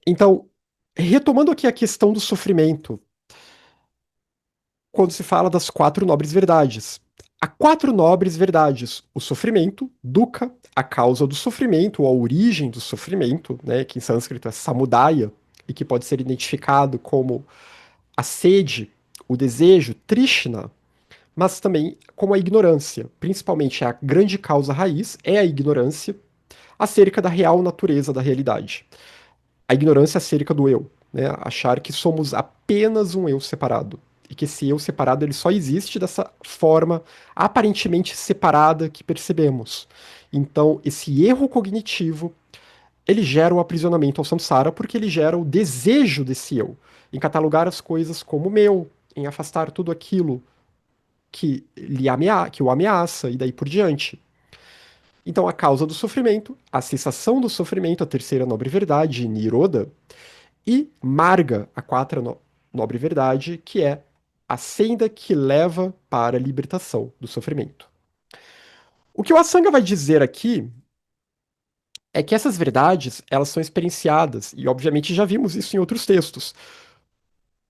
Então, retomando aqui a questão do sofrimento, quando se fala das quatro nobres verdades. Há quatro nobres verdades: o sofrimento, dukkha, a causa do sofrimento, ou a origem do sofrimento, né, que em sânscrito é samudaya, e que pode ser identificado como a sede, o desejo, trishna, mas também como a ignorância. Principalmente a grande causa raiz é a ignorância acerca da real natureza da realidade. A ignorância acerca do eu, né? Achar que somos apenas um eu separado. E que esse eu separado ele só existe dessa forma aparentemente separada que percebemos. Então, esse erro cognitivo, ele gera o aprisionamento ao samsara porque ele gera o desejo desse eu, em catalogar as coisas como meu, em afastar tudo aquilo que o ameaça e daí por diante. Então, a causa do sofrimento, a cessação do sofrimento, a terceira nobre verdade, Niroda, e Marga, a quarta nobre verdade, que é a senda que leva para a libertação do sofrimento. O que o Asanga vai dizer aqui é que essas verdades, elas são experienciadas, e obviamente já vimos isso em outros textos,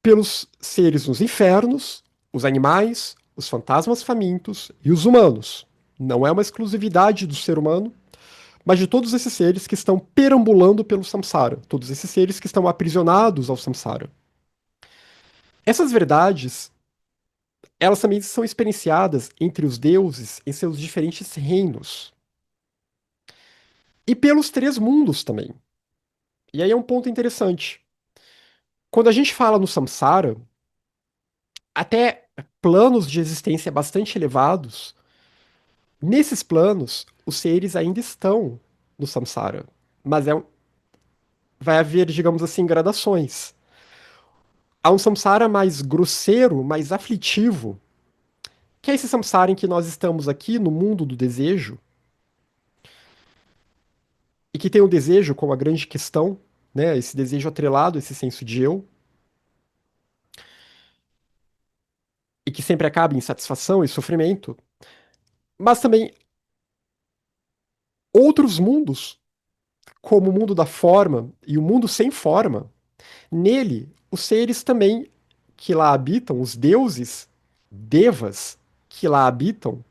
pelos seres nos infernos, os animais, os fantasmas famintos e os humanos. Não é uma exclusividade do ser humano, mas de todos esses seres que estão perambulando pelo samsara, todos esses seres que estão aprisionados ao samsara. Essas verdades, elas também são experienciadas entre os deuses em seus diferentes reinos. E pelos três mundos também. E aí é um ponto interessante. Quando a gente fala no samsara, até planos de existência bastante elevados, nesses planos, os seres ainda estão no samsara. Mas vai haver, digamos assim, gradações. Há um samsara mais grosseiro, mais aflitivo, que é esse samsara em que nós estamos aqui no mundo do desejo, e que tem o desejo como a grande questão, né? Esse desejo atrelado, esse senso de eu, e que sempre acaba em insatisfação e sofrimento, mas também outros mundos, como o mundo da forma e o mundo sem forma. Nele, os seres também que lá habitam, os deuses, devas que lá habitam,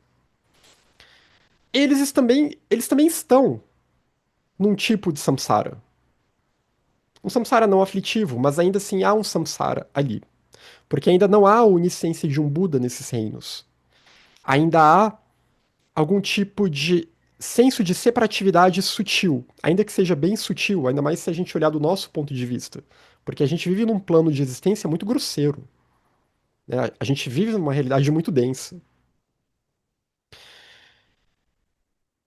eles também estão num tipo de samsara. Um samsara não aflitivo, mas ainda assim há um samsara ali. Porque ainda não há a onisciência de um Buda nesses reinos. Ainda há algum tipo de senso de separatividade sutil, ainda que seja bem sutil, ainda mais se a gente olhar do nosso ponto de vista. Porque a gente vive num plano de existência muito grosseiro. Né? A gente vive numa realidade muito densa.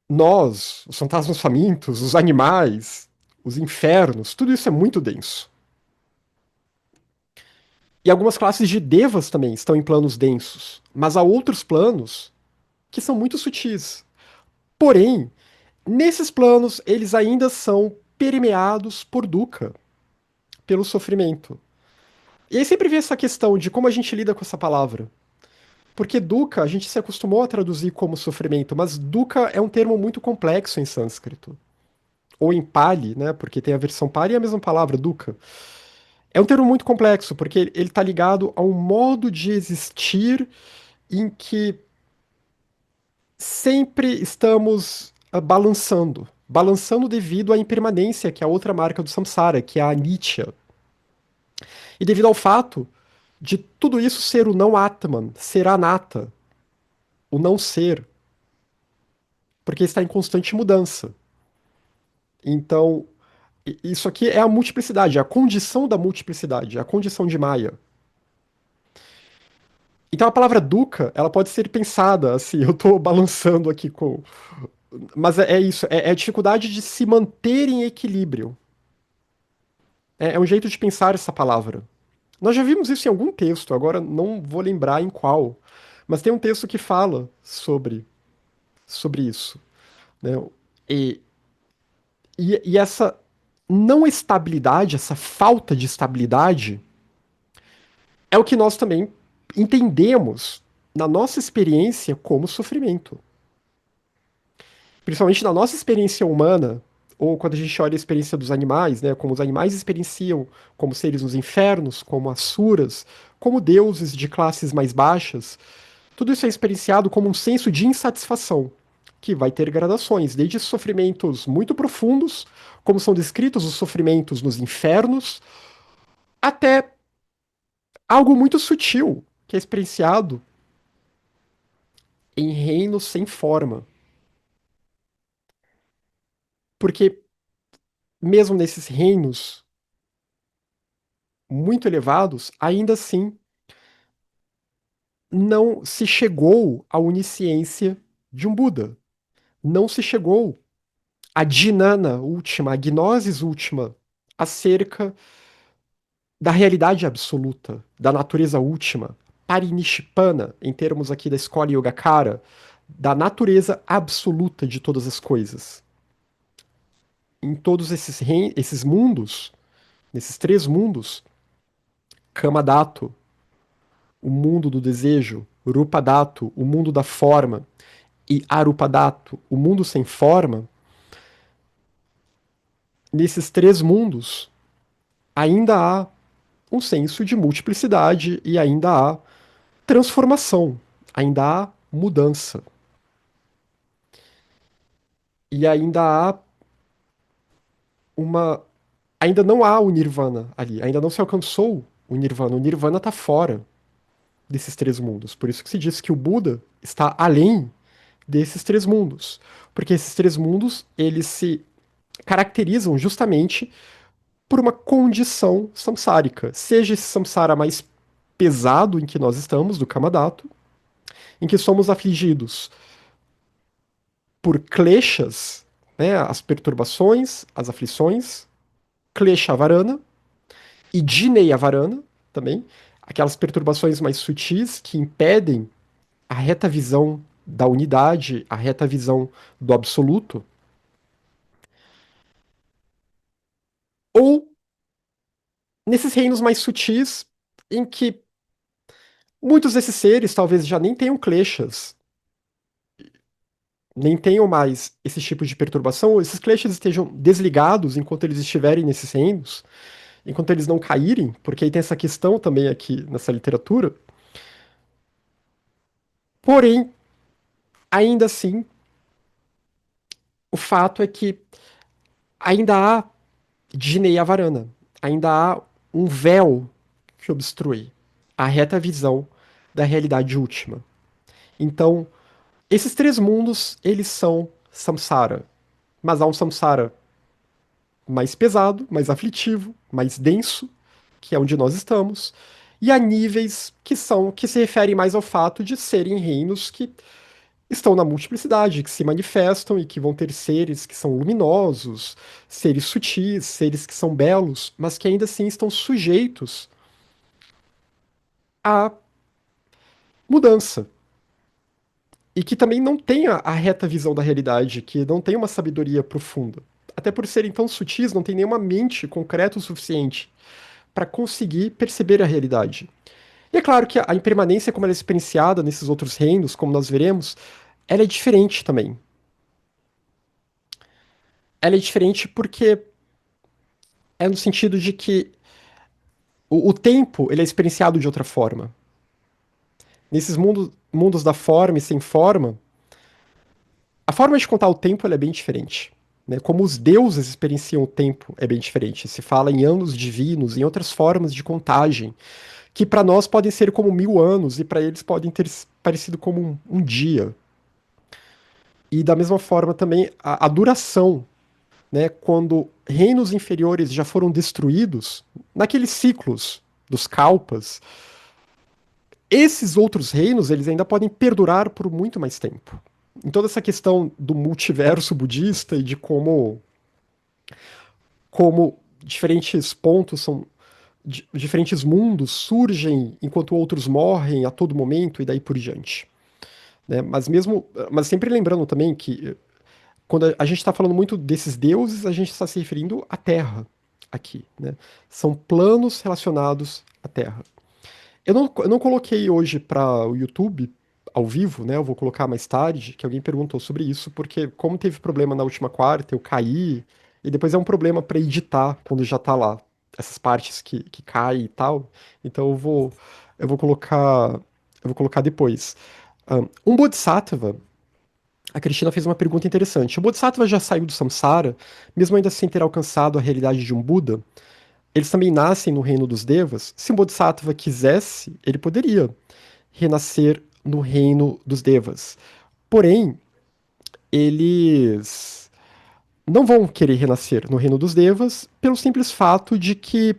Nós, os fantasmas famintos, os animais, os infernos, tudo isso é muito denso. E algumas classes de devas também estão em planos densos, mas há outros planos que são muito sutis. Porém, nesses planos, eles ainda são permeados por dukkha, pelo sofrimento. E aí sempre vem essa questão de como a gente lida com essa palavra. Porque dukkha a gente se acostumou a traduzir como sofrimento, mas dukkha é um termo muito complexo em sânscrito. Ou em Pali, né? Porque tem a versão Pali e a mesma palavra, dukkha. É um termo muito complexo, porque ele está ligado a um modo de existir em que sempre estamos balançando. Balançando devido à impermanência, que é a outra marca do samsara, que é a anicca. E devido ao fato de tudo isso ser o não Atman, ser anatta, o não ser, porque está em constante mudança. Então, isso aqui é a multiplicidade, é a condição da multiplicidade, é a condição de Maya. Então a palavra dukkha, ela pode ser pensada assim, eu estou balançando aqui com. Mas é isso, é a dificuldade de se manter em equilíbrio. É um jeito de pensar essa palavra. Nós já vimos isso em algum texto, agora não vou lembrar em qual, mas tem um texto que fala sobre isso, né? E, e essa não estabilidade, essa falta de estabilidade, é o que nós também entendemos na nossa experiência como sofrimento. Principalmente na nossa experiência humana, ou quando a gente olha a experiência dos animais, né, como os animais experienciam como seres nos infernos, como asuras, como deuses de classes mais baixas, tudo isso é experienciado como um senso de insatisfação, que vai ter gradações, desde sofrimentos muito profundos, como são descritos os sofrimentos nos infernos, até algo muito sutil, que é experienciado em reinos sem forma. Porque mesmo nesses reinos muito elevados, ainda assim não se chegou à onisciência de um Buda. Não se chegou à dhinana última, à gnosis última, acerca da realidade absoluta, da natureza última, parinishpana, em termos aqui da escola Yogacara, da natureza absoluta de todas as coisas. Em todos esses mundos, nesses três mundos, Kamadato, o mundo do desejo, Rupadato, o mundo da forma, e Arupadato, o mundo sem forma, nesses três mundos ainda há um senso de multiplicidade e ainda há transformação, ainda há mudança. E ainda há uma. Ainda não há o Nirvana ali, ainda não se alcançou o Nirvana. O Nirvana está fora desses três mundos. Por isso que se diz que o Buda está além desses três mundos. Porque esses três mundos, eles se caracterizam justamente por uma condição samsárica. Seja esse samsara mais pesado em que nós estamos, do Kamadato, em que somos afligidos por kleshas, né, as perturbações, as aflições, kleshavarana e jineyavarana também, aquelas perturbações mais sutis que impedem a reta visão da unidade, a reta visão do absoluto, ou nesses reinos mais sutis em que muitos desses seres talvez já nem tenham kleshas, nem tenham mais esse tipo de perturbação, ou esses kleshas estejam desligados enquanto eles estiverem nesses reinos, enquanto eles não caírem, porque aí tem essa questão também aqui nessa literatura. Porém, ainda assim, o fato é que ainda há Jineyavarana, ainda há um véu que obstrui a reta visão da realidade última. Então, esses três mundos, eles são samsara, mas há um samsara mais pesado, mais aflitivo, mais denso, que é onde nós estamos, e há níveis que se referem mais ao fato de serem reinos que estão na multiplicidade, que se manifestam e que vão ter seres que são luminosos, seres sutis, seres que são belos, mas que ainda assim estão sujeitos à mudança. E que também não têm a reta visão da realidade, que não tem uma sabedoria profunda. Até por serem tão sutis, não tem nenhuma mente concreta o suficiente para conseguir perceber a realidade. E é claro que a impermanência, como ela é experienciada nesses outros reinos, como nós veremos, ela é diferente também. Ela é diferente porque é no sentido de que o tempo ele é experienciado de outra forma. Nesses mundos da forma e sem forma, a forma de contar o tempo ela é bem diferente. Né? Como os deuses experienciam o tempo é bem diferente. Se fala em anos divinos, em outras formas de contagem, que para nós podem ser como 1000 anos e para eles podem ter parecido como um dia. E da mesma forma também a duração, né? Quando reinos inferiores já foram destruídos, naqueles ciclos dos kalpas, esses outros reinos, eles ainda podem perdurar por muito mais tempo. Em toda essa questão do multiverso budista e de como diferentes pontos são diferentes mundos surgem enquanto outros morrem a todo momento e daí por diante, né? Mas sempre lembrando também que quando a gente está falando muito desses deuses, a gente está se referindo à Terra aqui, né? São planos relacionados à Terra. Eu não coloquei hoje para o YouTube ao vivo, né? Eu vou colocar mais tarde, que alguém perguntou sobre isso, porque como teve problema na última quarta, eu caí E depois é um problema para editar quando já tá lá. Essas partes que caem e tal. Então eu vou colocar, eu vou colocar depois. Um Bodhisattva, a Cristina fez uma pergunta interessante. O Bodhisattva já saiu do samsara, mesmo ainda sem ter alcançado a realidade de um Buda? Eles também nascem no reino dos Devas? Se um Bodhisattva quisesse, ele poderia renascer no reino dos Devas. Porém, eles não vão querer renascer no reino dos Devas pelo simples fato de que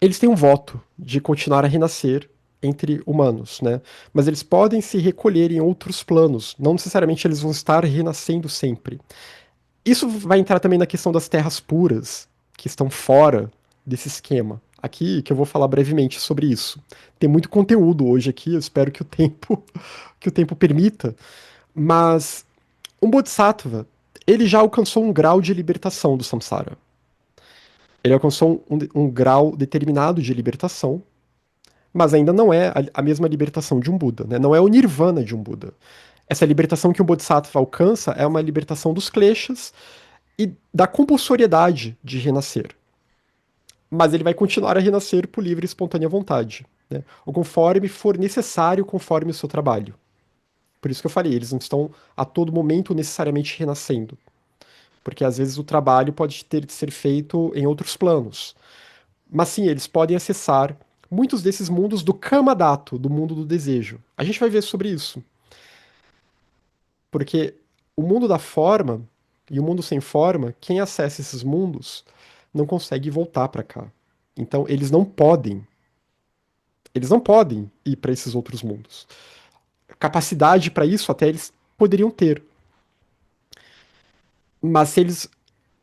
eles têm um voto de continuar a renascer entre humanos, né? Mas eles podem se recolher em outros planos, não necessariamente eles vão estar renascendo sempre. Isso vai entrar também na questão das terras puras, que estão fora desse esquema. Aqui que eu vou falar brevemente sobre isso. Tem muito conteúdo hoje aqui, eu espero que o tempo que o tempo permita, mas um bodhisattva, ele já alcançou um grau de libertação do samsara. Ele alcançou um grau determinado de libertação, mas ainda não é a mesma libertação de um Buda, né? Não é o nirvana de um Buda. Essa libertação que um bodhisattva alcança é uma libertação dos kleshas e da compulsoriedade de renascer. Mas ele vai continuar a renascer por livre e espontânea vontade, né? Ou conforme for necessário, conforme o seu trabalho. Por isso que eu falei, eles não estão a todo momento necessariamente renascendo. Porque às vezes o trabalho pode ter de ser feito em outros planos. Mas sim, eles podem acessar muitos desses mundos do Kamadato, do mundo do desejo. A gente vai ver sobre isso. Porque o mundo da forma e o mundo sem forma, quem acessa esses mundos não consegue voltar para cá. Então eles não podem ir para esses outros mundos. Capacidade para isso até eles poderiam ter. Mas se eles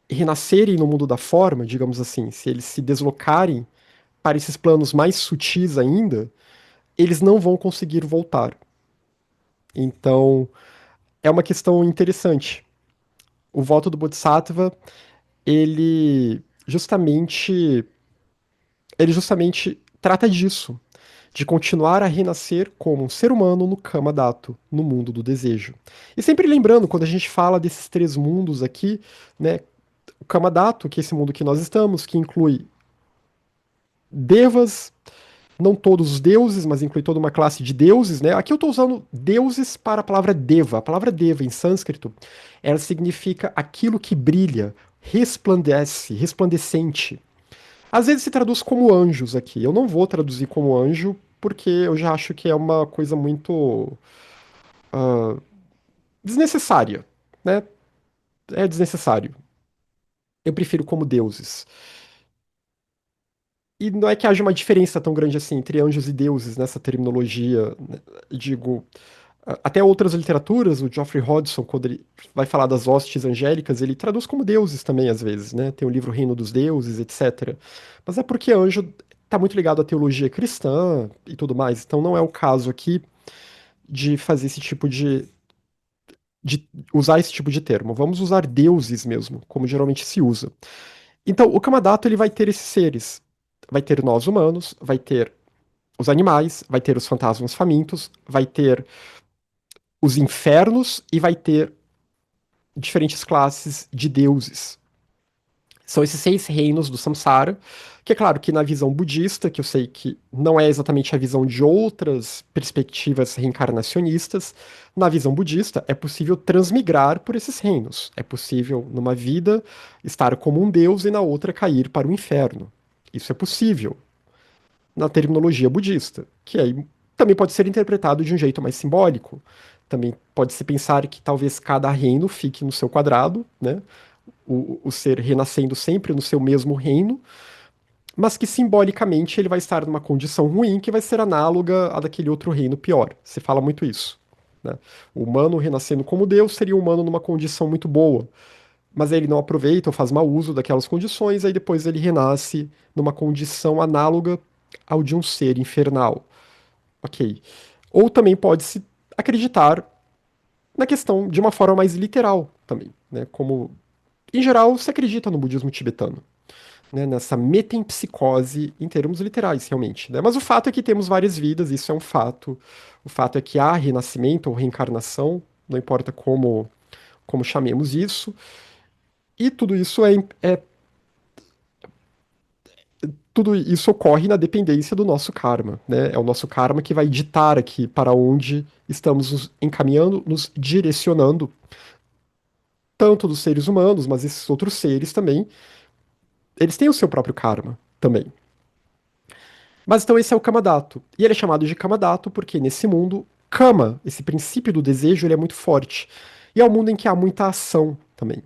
renascerem no mundo da forma, digamos assim, se eles se deslocarem para esses planos mais sutis ainda, eles não vão conseguir voltar. Então, é uma questão interessante. O voto do Bodhisattva, ele justamente, ele justamente trata disso, de continuar a renascer como um ser humano no Kama Dhatu, no mundo do desejo. E sempre lembrando, quando a gente fala desses três mundos aqui, né, o Kama Dhatu, que é esse mundo que nós estamos, que inclui devas, não todos os deuses, mas inclui toda uma classe de deuses, né? Aqui eu estou usando deuses para a palavra deva. A palavra deva em sânscrito, ela significa aquilo que brilha, resplandece, resplandecente. Às vezes se traduz como anjos aqui. Eu não vou traduzir como anjo, porque eu já acho que é uma coisa muito desnecessária, né? É desnecessário. Eu prefiro como deuses. E não é que haja uma diferença tão grande assim entre anjos e deuses nessa terminologia, né? Digo, até outras literaturas, o Geoffrey Hodgson, quando ele vai falar das hostes angélicas, ele traduz como deuses também, às vezes, né? Tem o livro Reino dos Deuses, etc. Mas é porque anjo está muito ligado à teologia cristã e tudo mais. Então não é o caso aqui de fazer esse tipo de usar esse tipo de termo. Vamos usar deuses mesmo, como geralmente se usa. Então, o Kamadato ele vai ter esses seres. Vai ter nós humanos, vai ter os animais, vai ter os fantasmas famintos, vai ter os infernos e vai ter diferentes classes de deuses. São esses seis reinos do Samsara, que é claro que na visão budista, que eu sei que não é exatamente a visão de outras perspectivas reencarnacionistas, na visão budista é possível transmigrar por esses reinos. É possível, numa vida, estar como um deus e na outra cair para o inferno. Isso é possível na terminologia budista, que aí também pode ser interpretado de um jeito mais simbólico. Também pode-se pensar que talvez cada reino fique no seu quadrado, né? O ser renascendo sempre no seu mesmo reino, mas que simbolicamente ele vai estar numa condição ruim que vai ser análoga à daquele outro reino pior. Se fala muito isso, né? O humano renascendo como Deus seria um humano numa condição muito boa, mas aí ele não aproveita ou faz mau uso daquelas condições, aí depois ele renasce numa condição análoga ao de um ser infernal. Ok. Ou também pode-se acreditar na questão de uma forma mais literal também, né? Como, em geral, se acredita no budismo tibetano, né? Nessa metempsicose em termos literais, realmente, né? Mas o fato é que temos várias vidas, isso é um fato. O fato é que há renascimento ou reencarnação, não importa como chamemos isso, E tudo isso ocorre na dependência do nosso karma, né? É o nosso karma que vai ditar aqui para onde estamos nos encaminhando, nos direcionando, tanto dos seres humanos, mas esses outros seres também, eles têm o seu próprio karma também. Mas então esse é o Kamadato. E ele é chamado de Kamadato porque nesse mundo, Kama, esse princípio do desejo, ele é muito forte. E é um mundo em que há muita ação também,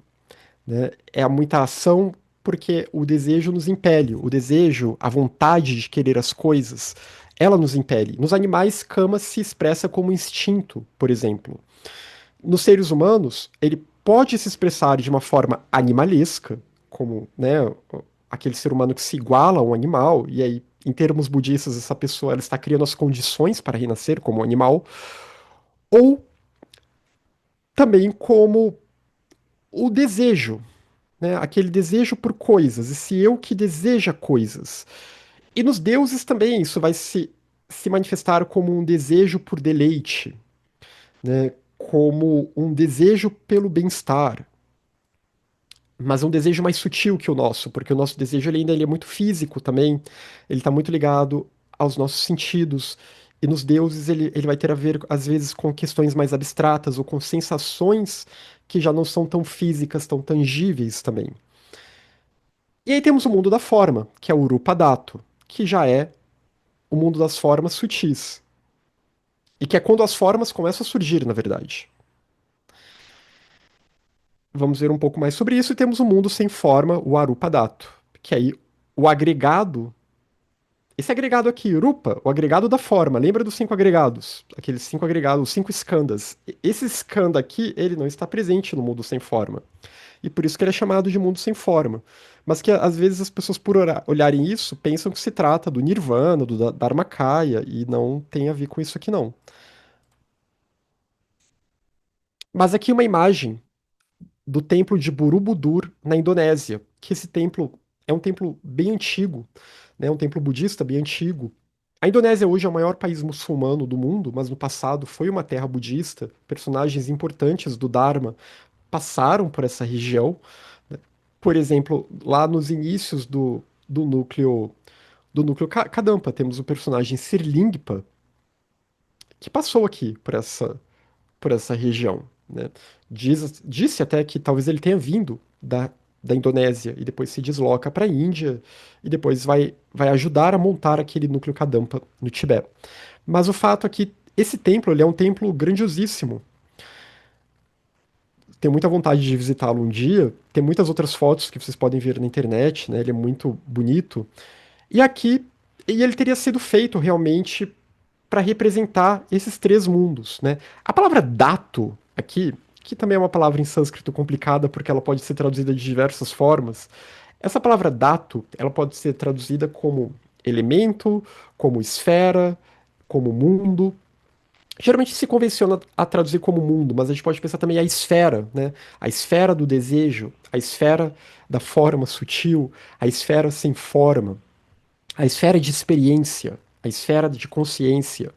né? É muita ação porque o desejo nos impele. O desejo, a vontade de querer as coisas, ela nos impele. Nos animais, Kama se expressa como instinto, por exemplo. Nos seres humanos, ele pode se expressar de uma forma animalesca, como, né, aquele ser humano que se iguala a um animal, e aí, em termos budistas, essa pessoa ela está criando as condições para renascer como um animal, ou também como o desejo, né, aquele desejo por coisas, esse eu que deseja coisas. E nos deuses também isso vai se manifestar como um desejo por deleite, né, como um desejo pelo bem-estar, mas é um desejo mais sutil que o nosso, porque o nosso desejo ele é muito físico também, ele está muito ligado aos nossos sentidos, e nos deuses ele vai ter a ver, às vezes, com questões mais abstratas ou com sensações que já não são tão físicas, tão tangíveis também. E aí temos o mundo da forma, que é o Urupa-dato, que já é o mundo das formas sutis, e que é quando as formas começam a surgir, na verdade. Vamos ver um pouco mais sobre isso, e temos o mundo sem forma, o Arupa-dato, que aí o agregado. Esse agregado aqui, Rupa, o agregado da forma, lembra dos cinco agregados? Aqueles cinco agregados, os cinco skandhas. Esse skandha aqui, ele não está presente no mundo sem forma. E por isso que ele é chamado de mundo sem forma. Mas que às vezes as pessoas, por olharem isso, pensam que se trata do Nirvana, do Dharmakaya, e não tem a ver com isso aqui não. Mas aqui uma imagem do templo de Borobudur, na Indonésia, que esse templo é um templo bem antigo, né, um templo budista bem antigo. A Indonésia hoje é o maior país muçulmano do mundo, mas no passado foi uma terra budista. Personagens importantes do Dharma passaram por essa região. Por exemplo, lá nos inícios do núcleo Kadampa, temos o personagem Sirlingpa, que passou aqui por essa região, né? Disse até que talvez ele tenha vindo da Indonésia e depois se desloca para a Índia e depois vai ajudar a montar aquele núcleo Kadampa no Tibete. Mas o fato é que esse templo ele é um templo grandiosíssimo. Tenho muita vontade de visitá-lo um dia. Tem muitas outras fotos que vocês podem ver na internet, né? Ele é muito bonito. E aqui, e ele teria sido feito realmente para representar esses três mundos, né? A palavra dato aqui, que também é uma palavra em sânscrito complicada porque ela pode ser traduzida de diversas formas. Essa palavra dato, ela pode ser traduzida como elemento, como esfera, como mundo. Geralmente se convenciona a traduzir como mundo, mas a gente pode pensar também a esfera, né? A esfera do desejo, a esfera da forma sutil, a esfera sem forma, a esfera de experiência, a esfera de consciência.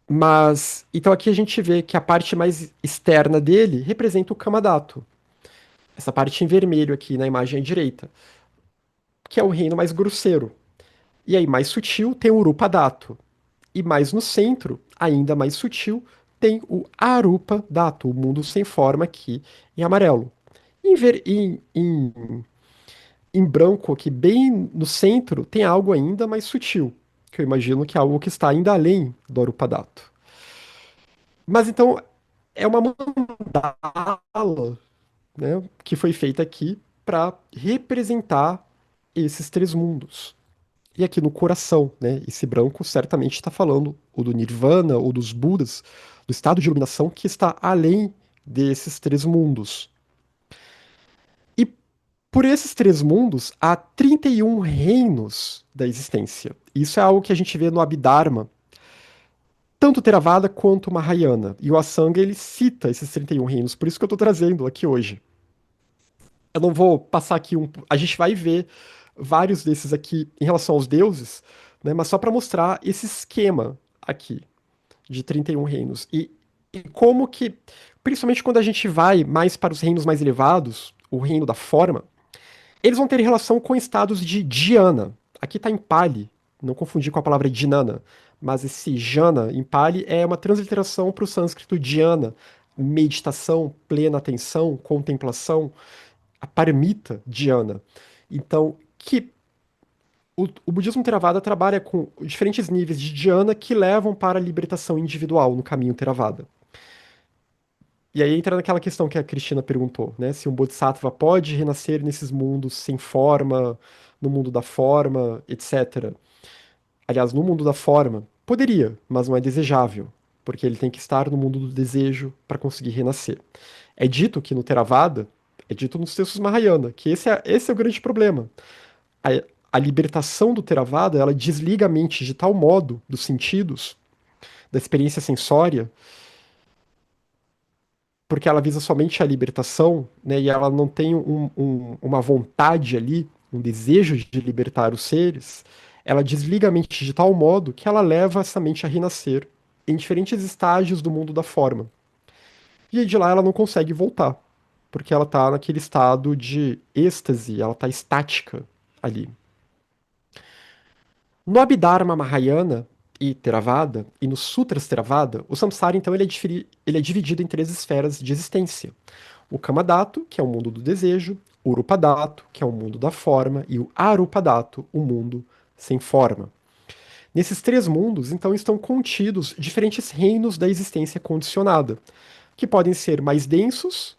Mas, então aqui a gente vê que a parte mais externa dele representa o Kamadato. Essa parte em vermelho aqui na imagem à direita, que é o reino mais grosseiro. E aí, mais sutil, tem o Urupadato. E mais no centro, ainda mais sutil, tem o Arupa-dato, o mundo sem forma aqui em amarelo. Em branco, aqui bem no centro, tem algo ainda mais sutil, que eu imagino que é algo que está ainda além do Arupa-dato. Mas então, é uma mandala, né, que foi feita aqui para representar esses três mundos. E aqui no coração, né, esse branco certamente está falando ou do Nirvana ou dos Budas, do estado de iluminação que está além desses três mundos. E por esses três mundos há 31 reinos da existência. Isso é algo que a gente vê no Abhidharma, tanto Theravada quanto Mahayana. E o Asanga ele cita esses 31 reinos, por isso que eu estou trazendo aqui hoje. Eu não vou passar aqui um. A gente vai ver vários desses aqui em relação aos deuses, né? Mas só para mostrar esse esquema aqui de 31 reinos. E como que, principalmente quando a gente vai mais para os reinos mais elevados, o reino da forma, eles vão ter relação com estados de dhyana. Aqui está em Pali, não confundir com a palavra dhinana, mas esse jhana em Pali é uma transliteração para o sânscrito dhyana, meditação, plena atenção, contemplação, a paramita dhyana. Então, que o budismo Theravada trabalha com diferentes níveis de dhyana que levam para a libertação individual no caminho Theravada. E aí entra naquela questão que a Cristina perguntou, né? Se um bodhisattva pode renascer nesses mundos sem forma, no mundo da forma, etc. Aliás, no mundo da forma, poderia, mas não é desejável, porque ele tem que estar no mundo do desejo para conseguir renascer. É dito que no Theravada, é dito nos textos Mahayana, que esse é o grande problema. A, a libertação do Theravada, ela desliga a mente de tal modo dos sentidos, da experiência sensória, porque ela visa somente a libertação, né, e ela não tem uma vontade ali, um desejo de libertar os seres, ela desliga a mente de tal modo que ela leva essa mente a renascer em diferentes estágios do mundo da forma. E aí de lá ela não consegue voltar, porque ela está naquele estado de êxtase, ela está estática ali. No Abhidharma Mahayana e Theravada, e nos Sutras Theravada, o samsara, então, ele é dividido em três esferas de existência. O Kamadato, que é o mundo do desejo, o Rupadato, que é o mundo da forma, e o Arupadato, o mundo sem forma. Nesses três mundos, então, estão contidos diferentes reinos da existência condicionada, que podem ser mais densos,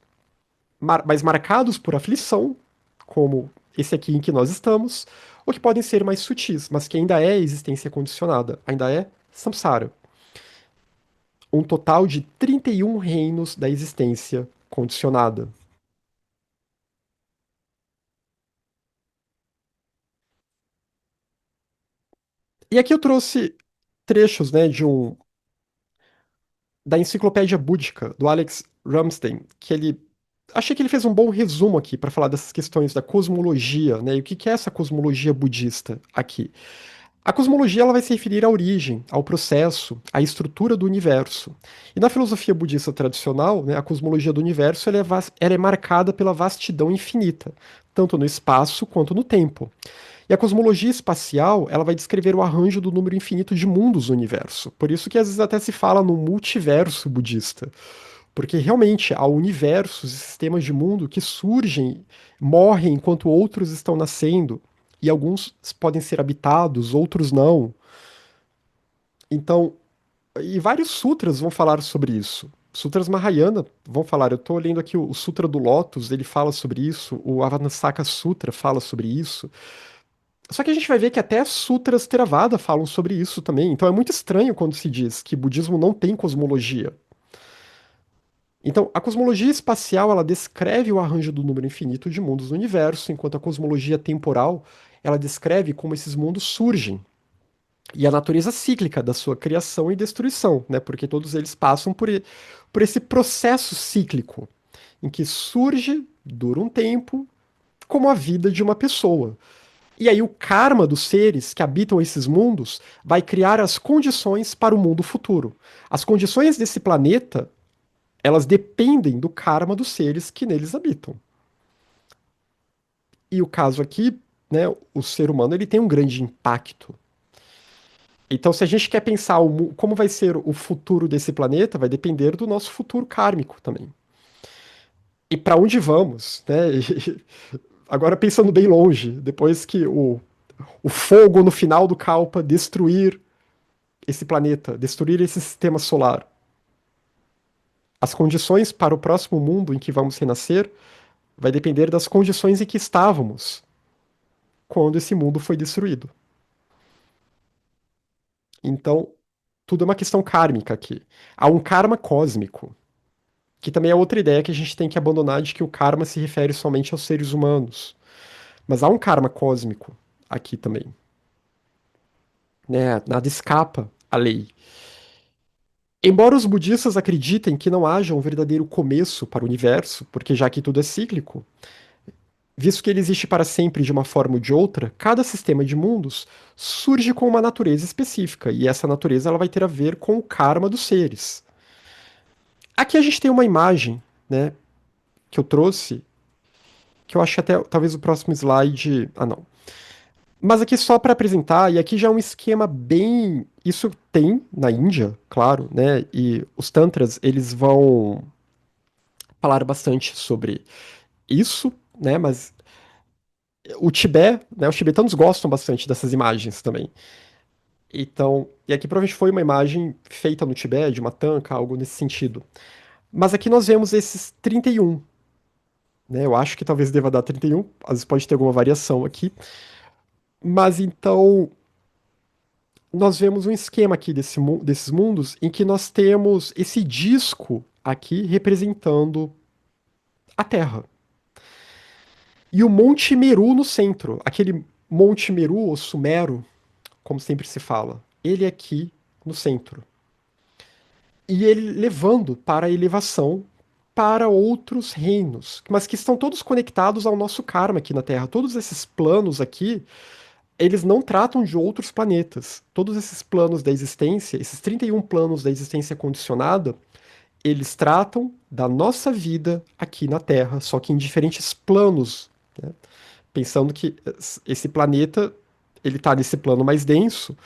mais marcados por aflição, como esse aqui em que nós estamos, ou que podem ser mais sutis, mas que ainda é existência condicionada, ainda é samsara. Um total de 31 reinos da existência condicionada. E aqui eu trouxe trechos, né, da Enciclopédia Búdica, do Alex Ramstein, que ele achei que ele fez um bom resumo aqui para falar dessas questões da cosmologia, né? E o que é essa cosmologia budista aqui? A cosmologia ela vai se referir à origem, ao processo, à estrutura do universo. E na filosofia budista tradicional, né, a cosmologia do universo ela é marcada pela vastidão infinita, tanto no espaço quanto no tempo. E a cosmologia espacial, ela vai descrever o arranjo do número infinito de mundos do universo. Por isso que às vezes até se fala no multiverso budista. Porque realmente há universos e sistemas de mundo que surgem, morrem enquanto outros estão nascendo. E alguns podem ser habitados, outros não. Então, e vários sutras vão falar sobre isso. Sutras Mahayana vão falar. Eu estou lendo aqui o Sutra do Lótus, ele fala sobre isso. O Avanasaka Sutra fala sobre isso. Só que a gente vai ver que até sutras Theravada falam sobre isso também. Então é muito estranho quando se diz que budismo não tem cosmologia. Então, a cosmologia espacial, ela descreve o arranjo do número infinito de mundos no universo, enquanto a cosmologia temporal, ela descreve como esses mundos surgem e a natureza cíclica da sua criação e destruição, né? Porque todos eles passam por esse processo cíclico, em que surge, dura um tempo, como a vida de uma pessoa. E aí o karma dos seres que habitam esses mundos vai criar as condições para o mundo futuro. As condições desse planeta, elas dependem do karma dos seres que neles habitam. E o caso aqui, né, o ser humano ele tem um grande impacto. Então, se a gente quer pensar como vai ser o futuro desse planeta, vai depender do nosso futuro kármico também. E para onde vamos, né? Agora pensando bem longe, depois que o fogo no final do Kalpa destruir esse planeta, destruir esse sistema solar. As condições para o próximo mundo em que vamos renascer vai depender das condições em que estávamos quando esse mundo foi destruído. Então, tudo é uma questão kármica aqui. Há um karma cósmico, que também é outra ideia que a gente tem que abandonar de que o karma se refere somente aos seres humanos. Mas há um karma cósmico aqui também. Né? Nada escapa à lei. Embora os budistas acreditem que não haja um verdadeiro começo para o universo, porque já que tudo é cíclico, visto que ele existe para sempre de uma forma ou de outra, cada sistema de mundos surge com uma natureza específica, e essa natureza ela vai ter a ver com o karma dos seres. Aqui a gente tem uma imagem, né, que eu trouxe, que eu acho que até talvez o próximo slide. Ah, não. Mas aqui só para apresentar, e aqui já é um esquema bem. Isso tem na Índia, claro, né? E os tantras, eles vão falar bastante sobre isso, né? Mas o Tibete, né? Os tibetanos gostam bastante dessas imagens também. Então, e aqui provavelmente foi uma imagem feita no Tibete, de uma tanca, algo nesse sentido. Mas aqui nós vemos esses 31, né? Eu acho que talvez deva dar 31, às vezes pode ter alguma variação aqui. Mas então, nós vemos um esquema aqui desses mundos em que nós temos esse disco aqui representando a Terra. E o Monte Meru no centro, aquele Monte Meru ou Sumero, como sempre se fala, ele aqui no centro. E ele levando para a elevação para outros reinos, mas que estão todos conectados ao nosso karma aqui na Terra. Todos esses planos aqui, eles não tratam de outros planetas. Todos esses planos da existência, esses 31 planos da existência condicionada, eles tratam da nossa vida aqui na Terra, só que em diferentes planos, né? Pensando que esse planeta, ele está nesse plano mais denso,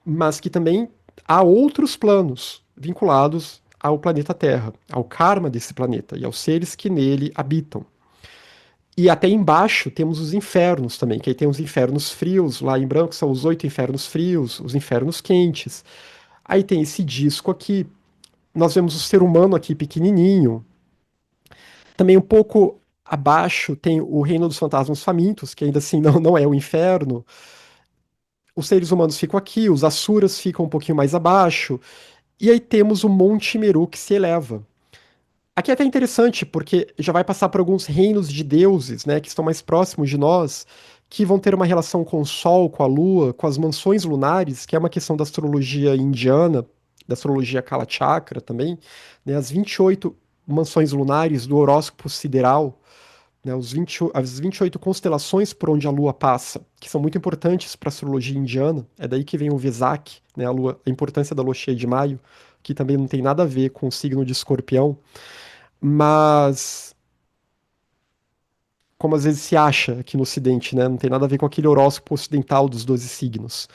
mas que também há outros planos vinculados ao planeta Terra, ao karma desse planeta e aos seres que nele habitam. E até embaixo temos os infernos também, que aí tem os infernos frios, lá em branco são os 8 infernos frios, os infernos quentes. Aí tem esse disco aqui, nós vemos o ser humano aqui pequenininho. Também um pouco abaixo tem o reino dos fantasmas famintos, que ainda assim não é o inferno. Os seres humanos ficam aqui, os asuras ficam um pouquinho mais abaixo. E aí temos o Monte Meru que se eleva. Aqui é até interessante, porque já vai passar por alguns reinos de deuses, né, que estão mais próximos de nós, que vão ter uma relação com o Sol, com a Lua, com as mansões lunares, que é uma questão da astrologia indiana, da astrologia Kala Chakra também, né, as 28 mansões lunares do horóscopo sideral, né, as 28 constelações por onde a Lua passa, que são muito importantes para a astrologia indiana. É daí que vem o Vesak, né, a importância da lua cheia de maio, que também não tem nada a ver com o signo de Escorpião, mas como às vezes se acha aqui no Ocidente, né, não tem nada a ver com aquele horóscopo ocidental dos 12 signos.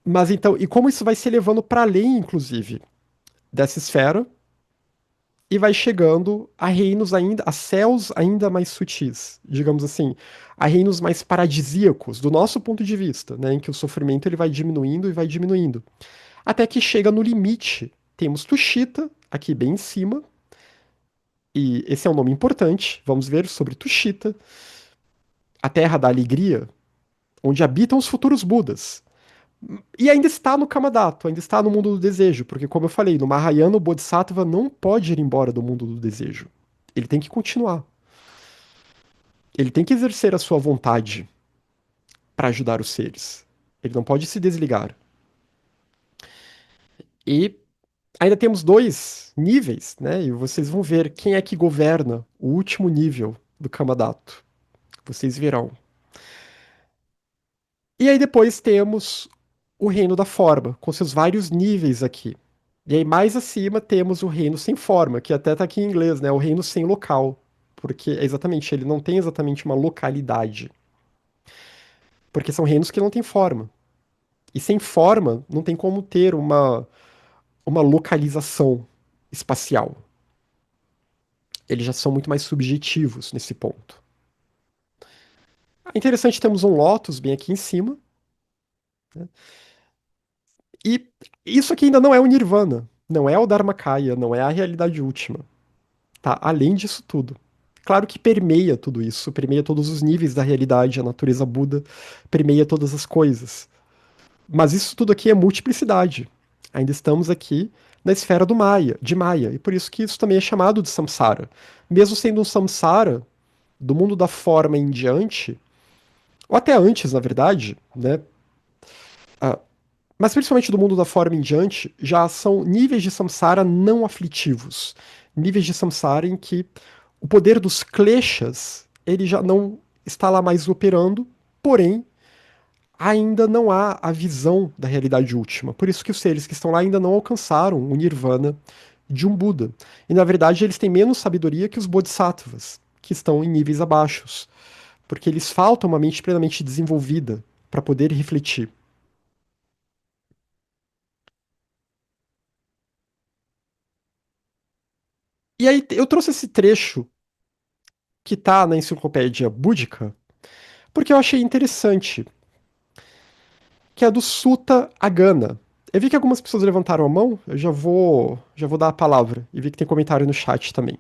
Mas então, e como isso vai se elevando para além, inclusive, dessa esfera, e vai chegando a reinos ainda, a céus ainda mais sutis, digamos assim, a reinos mais paradisíacos, do nosso ponto de vista, né, em que o sofrimento ele vai diminuindo e vai diminuindo, até que chega no limite. Temos Tushita, aqui bem em cima, e esse é um nome importante, vamos ver sobre Tushita, a Terra da Alegria, onde habitam os futuros Budas. E ainda está no Kamadato, ainda está no mundo do desejo, porque, como eu falei, no Mahayana, o Bodhisattva não pode ir embora do mundo do desejo. Ele tem que continuar. Ele tem que exercer a sua vontade para ajudar os seres. Ele não pode se desligar. E ainda temos dois níveis, né? E vocês vão ver quem é que governa o último nível do Kamadato. Vocês verão. E aí depois temos o reino da forma, com seus vários níveis aqui. E aí mais acima temos o reino sem forma, que até tá aqui em inglês, né? O reino sem local. Porque é exatamente, ele não tem exatamente uma localidade. Porque são reinos que não têm forma. E sem forma, não tem como ter uma localização espacial. Eles já são muito mais subjetivos nesse ponto. É interessante, temos um Lotus bem aqui em cima. E isso aqui ainda não é o Nirvana. Não é o Dharmakaya, não é a realidade última. Tá além disso tudo. Claro que permeia tudo isso, permeia todos os níveis da realidade, a natureza Buda permeia todas as coisas. Mas isso tudo aqui é multiplicidade. Ainda estamos aqui na esfera do Maya, de Maya, e por isso que isso também é chamado de samsara. Mesmo sendo um samsara do mundo da forma em diante, ou até antes, na verdade, né? Ah, mas principalmente do mundo da forma em diante, já são níveis de samsara não aflitivos. Níveis de samsara em que o poder dos kleshas, ele já não está lá mais operando, porém, ainda não há a visão da realidade última. Por isso que os seres que estão lá ainda não alcançaram o nirvana de um Buda. E na verdade, eles têm menos sabedoria que os bodhisattvas, que estão em níveis abaixo, porque eles faltam uma mente plenamente desenvolvida para poder refletir. E aí eu trouxe esse trecho que tá na enciclopédia búdica, porque eu achei interessante, que é do Sutta Agana. Eu vi que algumas pessoas levantaram a mão, eu já vou dar a palavra, e vi que tem comentário no chat também.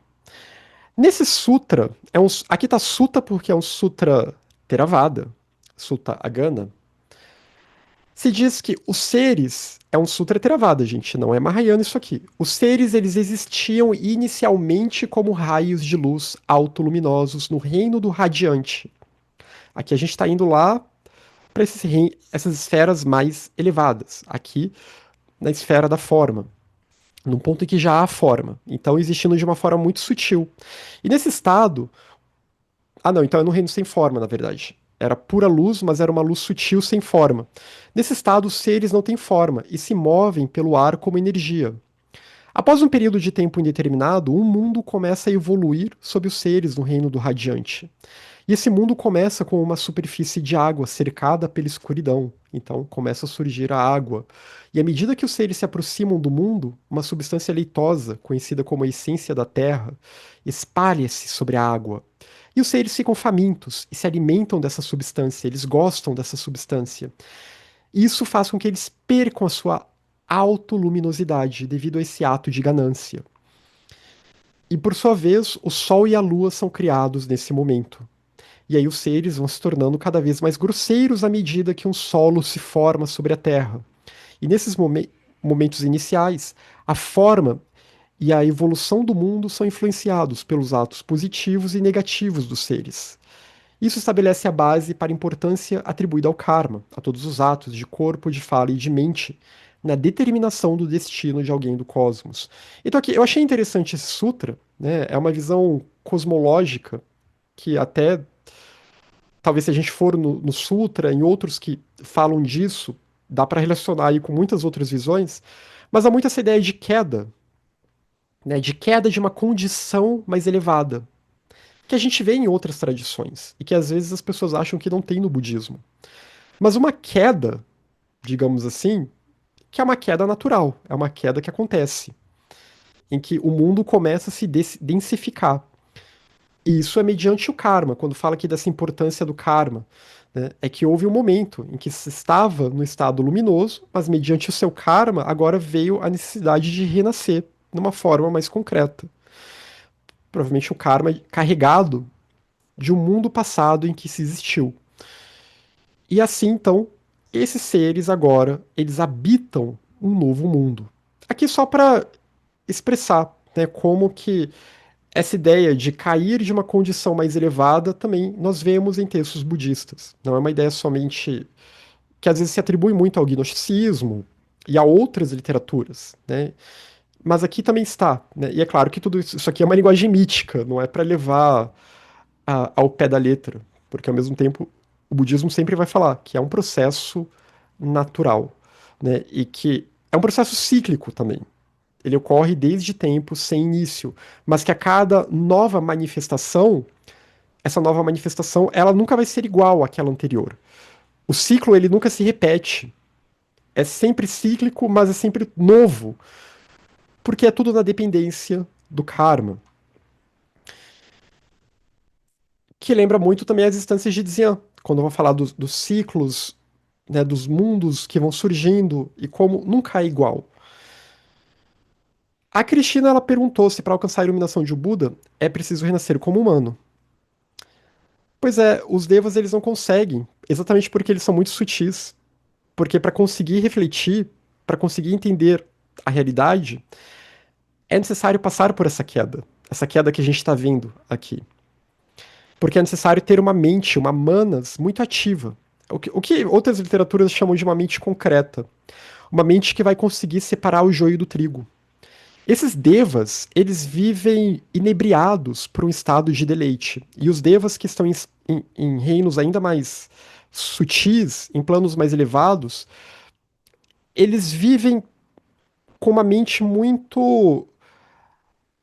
Nesse sutra, aqui tá Sutta porque é um sutra Theravada, Sutta Agana. Se diz que os seres é um sutra Theravada, gente, não é Mahayana isso aqui. Os seres eles existiam inicialmente como raios de luz autoluminosos no reino do radiante. Aqui a gente está indo lá para essas esferas mais elevadas, aqui na esfera da forma, num ponto em que já há forma, então existindo de uma forma muito sutil. E nesse estado, não, então é no reino sem forma, na verdade. Era pura luz, mas era uma luz sutil sem forma. Nesse estado, os seres não têm forma e se movem pelo ar como energia. Após um período de tempo indeterminado, um mundo começa a evoluir sob os seres no reino do radiante. E esse mundo começa com uma superfície de água cercada pela escuridão. Então começa a surgir a água. E à medida que os seres se aproximam do mundo, uma substância leitosa, conhecida como a essência da terra, espalha-se sobre a água. E os seres ficam famintos e se alimentam dessa substância, eles gostam dessa substância. E isso faz com que eles percam a sua autoluminosidade devido a esse ato de ganância. E por sua vez, o Sol e a Lua são criados nesse momento. E aí os seres vão se tornando cada vez mais grosseiros à medida que um solo se forma sobre a Terra. E nesses momentos iniciais, a forma e a evolução do mundo são influenciados pelos atos positivos e negativos dos seres. Isso estabelece a base para a importância atribuída ao karma, a todos os atos de corpo, de fala e de mente, na determinação do destino de alguém do cosmos. Então aqui, eu achei interessante esse sutra, né? É uma visão cosmológica que até talvez se a gente for no Sutra, em outros que falam disso, dá para relacionar aí com muitas outras visões, mas há muito essa ideia de queda, né, de queda de uma condição mais elevada, que a gente vê em outras tradições, e que às vezes as pessoas acham que não tem no budismo. Mas uma queda, digamos assim, que é uma queda natural, é uma queda que acontece, em que o mundo começa a se densificar. E isso é mediante o karma, quando fala aqui dessa importância do karma, né? É que houve um momento em que se estava no estado luminoso, mas mediante o seu karma, agora veio a necessidade de renascer numa forma mais concreta. Provavelmente o karma carregado de um mundo passado em que se existiu. E assim, então, esses seres agora, eles habitam um novo mundo. Aqui só para expressar, né, como que essa ideia de cair de uma condição mais elevada também nós vemos em textos budistas. Não é uma ideia somente que às vezes se atribui muito ao gnosticismo e a outras literaturas, né? Mas aqui também está, né? E é claro que tudo isso aqui é uma linguagem mítica, não é para levar ao pé da letra, porque ao mesmo tempo o budismo sempre vai falar que é um processo natural, né? E que é um processo cíclico também. Ele ocorre desde tempos sem início, mas que a cada nova manifestação, essa nova manifestação, ela nunca vai ser igual àquela anterior. O ciclo, ele nunca se repete. É sempre cíclico, mas é sempre novo, porque é tudo na dependência do karma, que lembra muito também as instâncias de Dzyan, quando eu vou falar dos ciclos, né, dos mundos que vão surgindo e como nunca é igual. A Cristina ela perguntou se para alcançar a iluminação de um Buda é preciso renascer como humano. Pois é, os devas eles não conseguem, exatamente porque eles são muito sutis. Porque para conseguir refletir, para conseguir entender a realidade, é necessário passar por essa queda que a gente está vendo aqui. Porque é necessário ter uma mente, uma manas muito ativa. O que outras literaturas chamam de uma mente concreta. Uma mente que vai conseguir separar o joio do trigo. Esses devas, eles vivem inebriados por um estado de deleite. E os devas que estão em reinos ainda mais sutis, em planos mais elevados, eles vivem com uma mente muito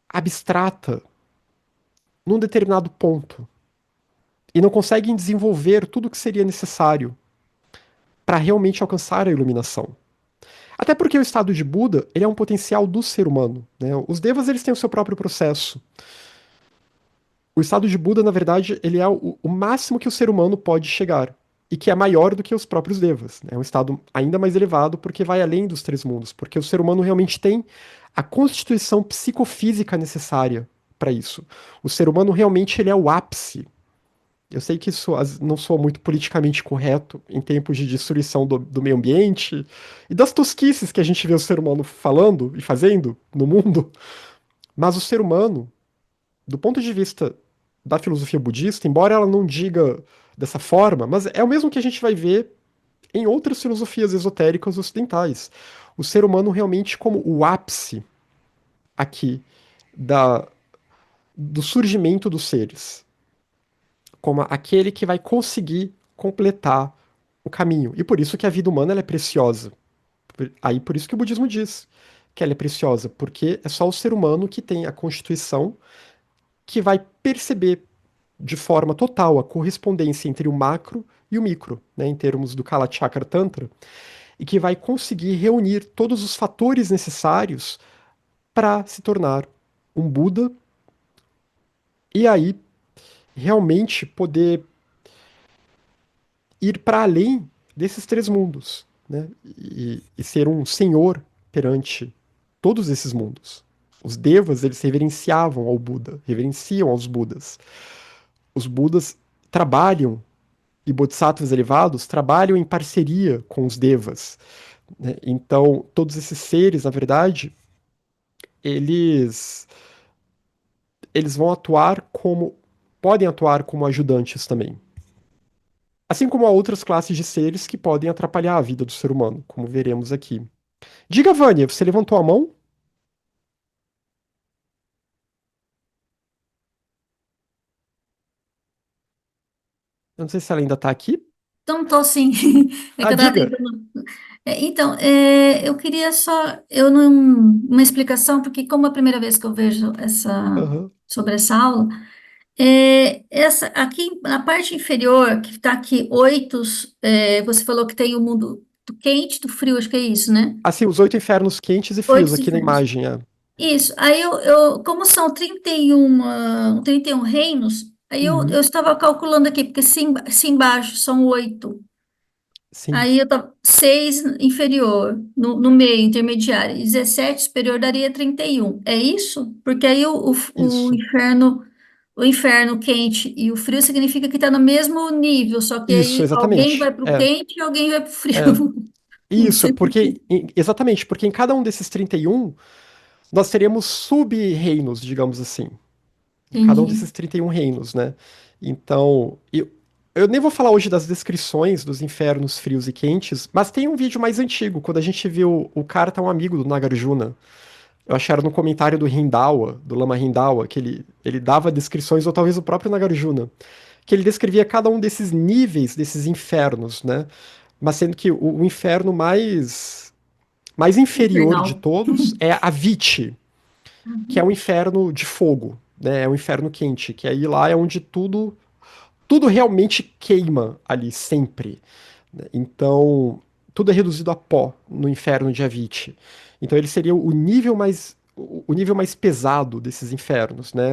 abstrata, num determinado ponto e não conseguem desenvolver tudo o que seria necessário para realmente alcançar a iluminação. Até porque o estado de Buda, ele é um potencial do ser humano, né? Os devas, eles têm o seu próprio processo. O estado de Buda, na verdade, ele é o máximo que o ser humano pode chegar. E que é maior do que os próprios devas. Né? É um estado ainda mais elevado porque vai além dos três mundos. Porque o ser humano realmente tem a constituição psicofísica necessária para isso. O ser humano realmente ele é o ápice. Eu sei que isso não soa muito politicamente correto em tempos de destruição do meio ambiente e das tosquices que a gente vê o ser humano falando e fazendo no mundo, mas o ser humano, do ponto de vista da filosofia budista, embora ela não diga dessa forma, mas é o mesmo que a gente vai ver em outras filosofias esotéricas ocidentais. O ser humano realmente como o ápice aqui da, do surgimento dos seres, como aquele que vai conseguir completar o caminho. E por isso que a vida humana ela é preciosa. Aí por isso que o budismo diz que ela é preciosa, porque é só o ser humano que tem a constituição que vai perceber de forma total a correspondência entre o macro e o micro, né, em termos do Kalachakra Tantra, e que vai conseguir reunir todos os fatores necessários para se tornar um Buda e aí realmente poder ir para além desses três mundos, né, e ser um senhor perante todos esses mundos. Os devas, eles reverenciavam ao Buda, reverenciam aos Budas. Os Budas trabalham e bodhisattvas elevados trabalham em parceria com os devas. Né? Então, todos esses seres, na verdade, eles eles vão atuar como podem atuar como ajudantes também. Assim como há outras classes de seres que podem atrapalhar a vida do ser humano, como veremos aqui. Diga, Vânia, você levantou a mão? Eu não sei se ela ainda está aqui. Então, tô sim. É Ah, que eu tava diga. tentando. Então, eu queria só uma explicação, porque como é a primeira vez que eu vejo Aham. sobre essa aula, essa aqui na parte inferior, que está aqui oito, você falou que tem o mundo do quente, do frio, acho que é isso, né? Assim, os oito infernos quentes e frios Oito aqui na infernos. imagem. É. Isso. Aí como são 31 reinos, aí eu Uhum. estava calculando aqui, porque se embaixo são oito. Sim, Aí eu tava 6 inferior, no meio, intermediário, e 17 superior daria 31. É isso? Porque aí isso. o inferno quente e o frio significa que está no mesmo nível, só que Isso, aí alguém exatamente. vai para o quente e alguém vai para o frio. É. Não Isso, sei por quê. porque, exatamente, porque em cada um desses 31 nós teríamos sub-reinos, digamos assim. Em cada um Entendi. desses 31 reinos, né? Então, eu nem vou falar hoje das descrições dos infernos frios e quentes, mas tem um vídeo mais antigo, quando a gente viu o cara tá um amigo do Nagarjuna. Eu acharam no comentário do Hindawa, do Lama Hindawa, que ele dava descrições, ou talvez o próprio Nagarjuna, que ele descrevia cada um desses níveis, desses infernos, né? Mas sendo que o inferno mais inferior de Infernal. todos é a Viti, que é o inferno de fogo, né? É o inferno quente, que aí lá é onde tudo realmente queima ali sempre. Né? Então, tudo é reduzido a pó no inferno de Avicii. Então ele seria o nível mais pesado desses infernos, né?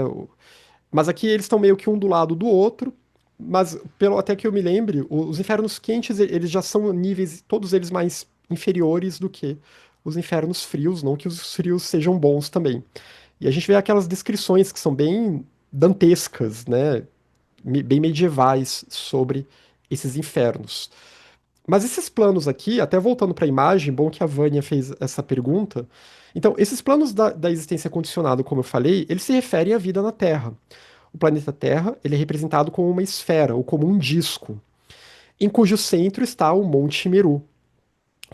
Mas aqui eles estão meio que um do lado do outro, mas pelo até que eu me lembre, os infernos quentes eles já são níveis, todos eles mais inferiores do que os infernos frios, não que os frios sejam bons também. E a gente vê aquelas descrições que são bem dantescas, né? Bem medievais sobre esses infernos. Mas esses planos aqui, até voltando para a imagem, bom que a Vânia fez essa pergunta. Então, esses planos da existência condicionada, como eu falei, eles se referem à vida na Terra. O planeta Terra, ele é representado como uma esfera ou como um disco, em cujo centro está o Monte Meru,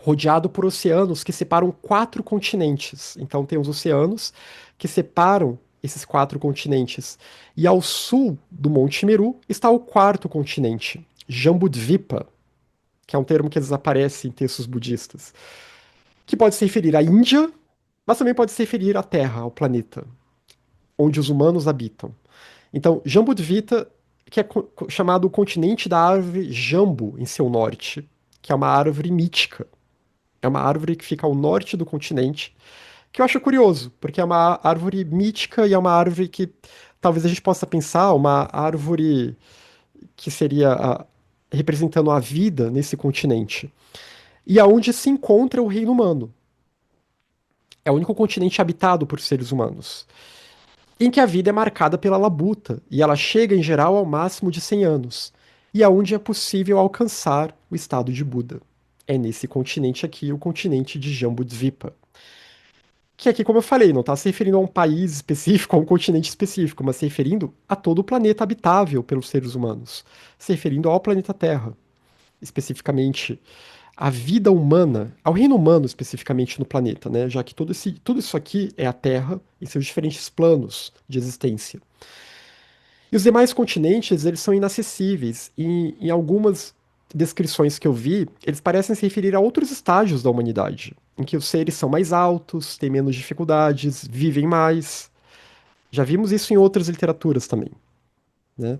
rodeado por oceanos que separam quatro continentes. Então tem os oceanos que separam esses quatro continentes. E ao sul do Monte Meru está o quarto continente, Jambudvipa, que é um termo que desaparece em textos budistas, que pode se referir à Índia, mas também pode se referir à Terra, ao planeta, onde os humanos habitam. Então, Jambudvita, que é chamado o continente da árvore jambu em seu norte, que é uma árvore mítica. É uma árvore que fica ao norte do continente, que eu acho curioso, porque é uma árvore mítica e é uma árvore que talvez a gente possa pensar, uma árvore que seria representando a vida nesse continente. E aonde se encontra o reino humano. É o único continente habitado por seres humanos, em que a vida é marcada pela labuta, e ela chega em geral ao máximo de 100 anos, e aonde é possível alcançar o estado de Buda. É nesse continente aqui, o continente de Jambudvipa. Que aqui, como eu falei, não está se referindo a um país específico, a um continente específico, mas se referindo a todo o planeta habitável pelos seres humanos, se referindo ao planeta Terra, especificamente a vida humana, ao reino humano especificamente no planeta, né? Já que tudo isso aqui é a Terra em seus diferentes planos de existência. E os demais continentes, eles são inacessíveis. E em algumas descrições que eu vi, eles parecem se referir a outros estágios da humanidade, em que os seres são mais altos, têm menos dificuldades, vivem mais. Já vimos isso em outras literaturas também, né?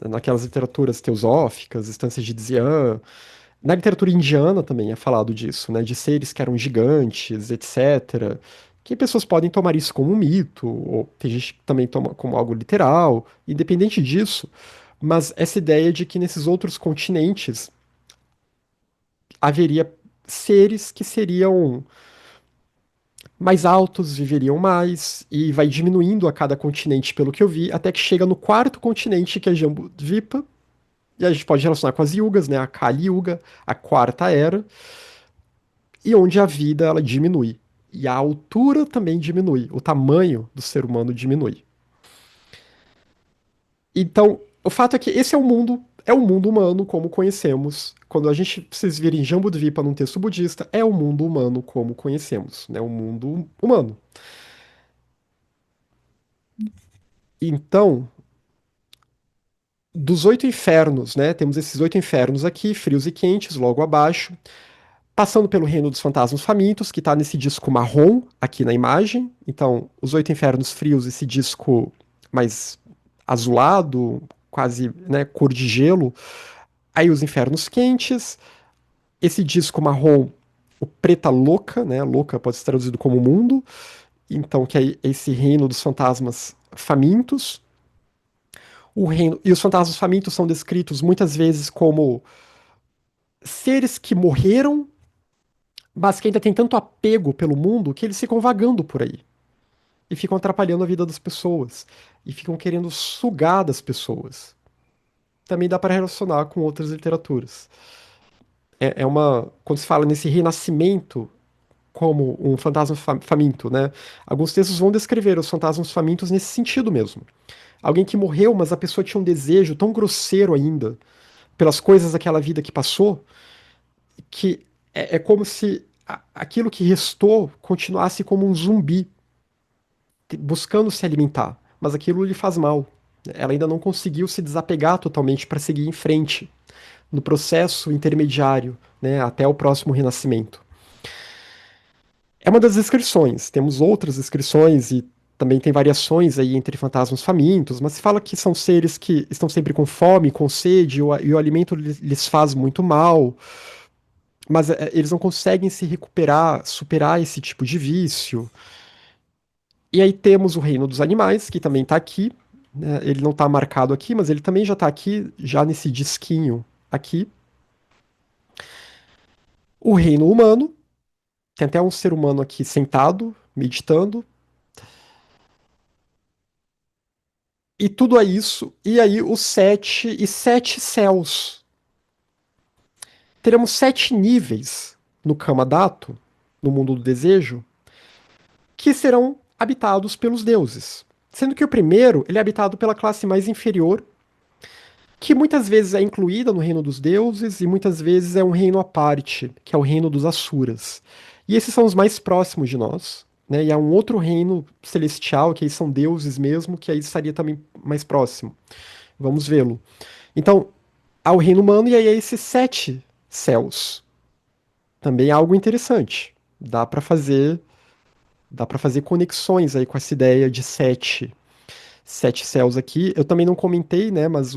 Naquelas literaturas teosóficas, Estâncias de Dzian. Na literatura indiana também é falado disso, né? De seres que eram gigantes, etc. Que pessoas podem tomar isso como um mito, ou tem gente que também toma como algo literal, independente disso. Mas essa ideia de que nesses outros continentes haveria seres que seriam mais altos, viveriam mais, e vai diminuindo a cada continente, pelo que eu vi, até que chega no quarto continente, que é Jambudvipa, e a gente pode relacionar com as yugas, né? A Kali Yuga, a quarta era, e onde a vida ela diminui. E a altura também diminui, o tamanho do ser humano diminui. Então, o fato é que esse é o mundo humano como conhecemos. Quando a gente, vocês virem Jambudvipa num texto budista, é o mundo humano como conhecemos, né? O mundo humano. Então, dos 8 infernos, né? Temos esses 8 infernos aqui, frios e quentes, logo abaixo. Passando pelo reino dos fantasmas famintos, que está nesse disco marrom aqui na imagem. Então, os 8 infernos frios, esse disco mais azulado, quase, né, cor de gelo. Aí os infernos quentes, esse disco marrom, o preta louca, né? Louca pode ser traduzido como mundo. Então, que é esse reino dos fantasmas famintos. O reino e os fantasmas famintos são descritos muitas vezes como seres que morreram, mas que ainda têm tanto apego pelo mundo que eles ficam vagando por aí e ficam atrapalhando a vida das pessoas e ficam querendo sugar das pessoas. Também dá para relacionar com outras literaturas. É uma quando se fala nesse renascimento como um fantasma faminto, né? Alguns textos vão descrever os fantasmas famintos nesse sentido mesmo. Alguém que morreu, mas a pessoa tinha um desejo tão grosseiro ainda pelas coisas daquela vida que passou, que é como se aquilo que restou continuasse como um zumbi, buscando se alimentar, mas aquilo lhe faz mal. Ela ainda não conseguiu se desapegar totalmente para seguir em frente no processo intermediário, né, até o próximo renascimento. É uma das descrições. Temos outras descrições e também tem variações aí entre fantasmas famintos, mas se fala que são seres que estão sempre com fome, com sede, e o alimento lhes faz muito mal, mas eles não conseguem se recuperar, superar esse tipo de vício. E aí temos o reino dos animais, que também está aqui, né? Ele não está marcado aqui, mas ele também já está aqui, já nesse disquinho aqui. O reino humano, tem até um ser humano aqui sentado, meditando. E tudo é isso. E aí os sete céus. Teremos 7 níveis no Kamadato, no mundo do desejo, que serão habitados pelos deuses. Sendo que o primeiro ele é habitado pela classe mais inferior, que muitas vezes é incluída no reino dos deuses e muitas vezes é um reino à parte, que é o reino dos Asuras. E esses são os mais próximos de nós, né? E há um outro reino celestial, que aí são deuses mesmo, que aí estaria também mais próximo. Vamos vê-lo. Então, há o reino humano e aí há esses 7 céus. Também é algo interessante. Dá para fazer conexões aí com essa ideia de 7. sete céus aqui. Eu também não comentei, né? Mas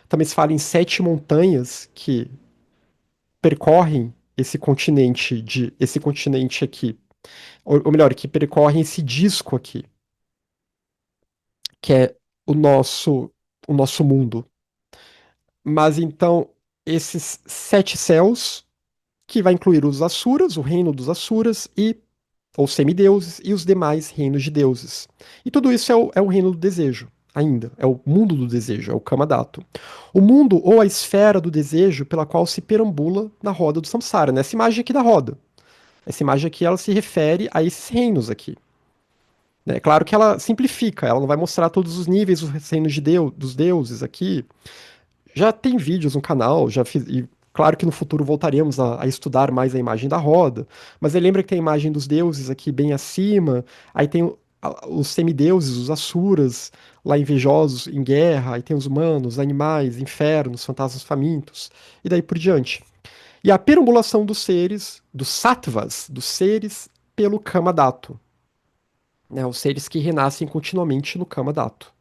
também se fala em sete montanhas que percorrem esse continente aqui, ou melhor, que percorrem esse disco aqui, que é o nosso, o nosso mundo. Mas então, esses sete céus, que vai incluir os Asuras, o reino dos Asuras, e ou semideuses, e os demais reinos de deuses. E tudo isso é o reino do desejo, ainda. É o mundo do desejo, é o Kamadato. O mundo ou a esfera do desejo pela qual se perambula na roda do samsara, nessa imagem aqui da roda. Essa imagem aqui, ela se refere a esses reinos aqui. É claro que ela simplifica, ela não vai mostrar todos os níveis dos reinos dos deuses aqui. Já tem vídeos no canal, já fiz, e claro que no futuro voltaremos a estudar mais a imagem da roda, mas aí lembra que tem a imagem dos deuses aqui bem acima, aí tem os semideuses, os asuras, lá invejosos em guerra, aí tem os humanos, animais, infernos, fantasmas famintos, e daí por diante. E a perambulação dos seres, dos sattvas, dos seres, pelo Kamadato, né, os seres que renascem continuamente no Kamadato,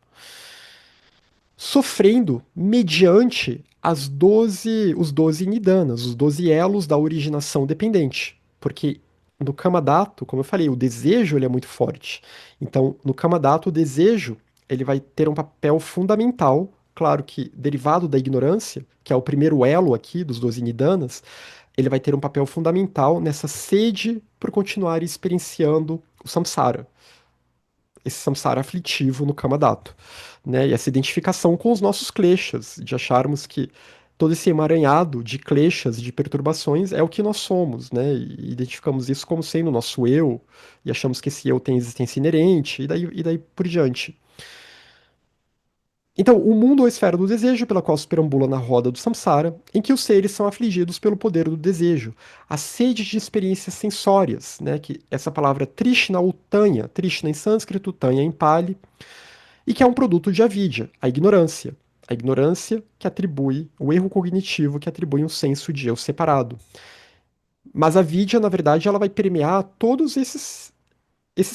sofrendo mediante os 12 nidanas, os 12 elos da originação dependente. Porque no Kamadato, como eu falei, o desejo ele é muito forte. Então, no Kamadato, o desejo ele vai ter um papel fundamental, claro que derivado da ignorância, que é o primeiro elo aqui dos 12 nidanas, ele vai ter um papel fundamental nessa sede por continuar experienciando o samsara, esse samsara aflitivo no Kamadato, né? E essa identificação com os nossos kleshas, de acharmos que todo esse emaranhado de kleshas, de perturbações, é o que nós somos, né? E identificamos isso como sendo o nosso eu, e achamos que esse eu tem existência inerente, e daí por diante. Então, o mundo ou esfera do desejo, pela qual se perambula na roda do samsara, em que os seres são afligidos pelo poder do desejo, a sede de experiências sensórias, né? Que essa palavra Trishna ou Tanya, Trishna em sânscrito, Tanya em Pali, e que é um produto de avidya, a ignorância. A ignorância que atribui, o erro cognitivo que atribui um senso de eu separado. Mas a vidya, na verdade, ela vai permear todos esses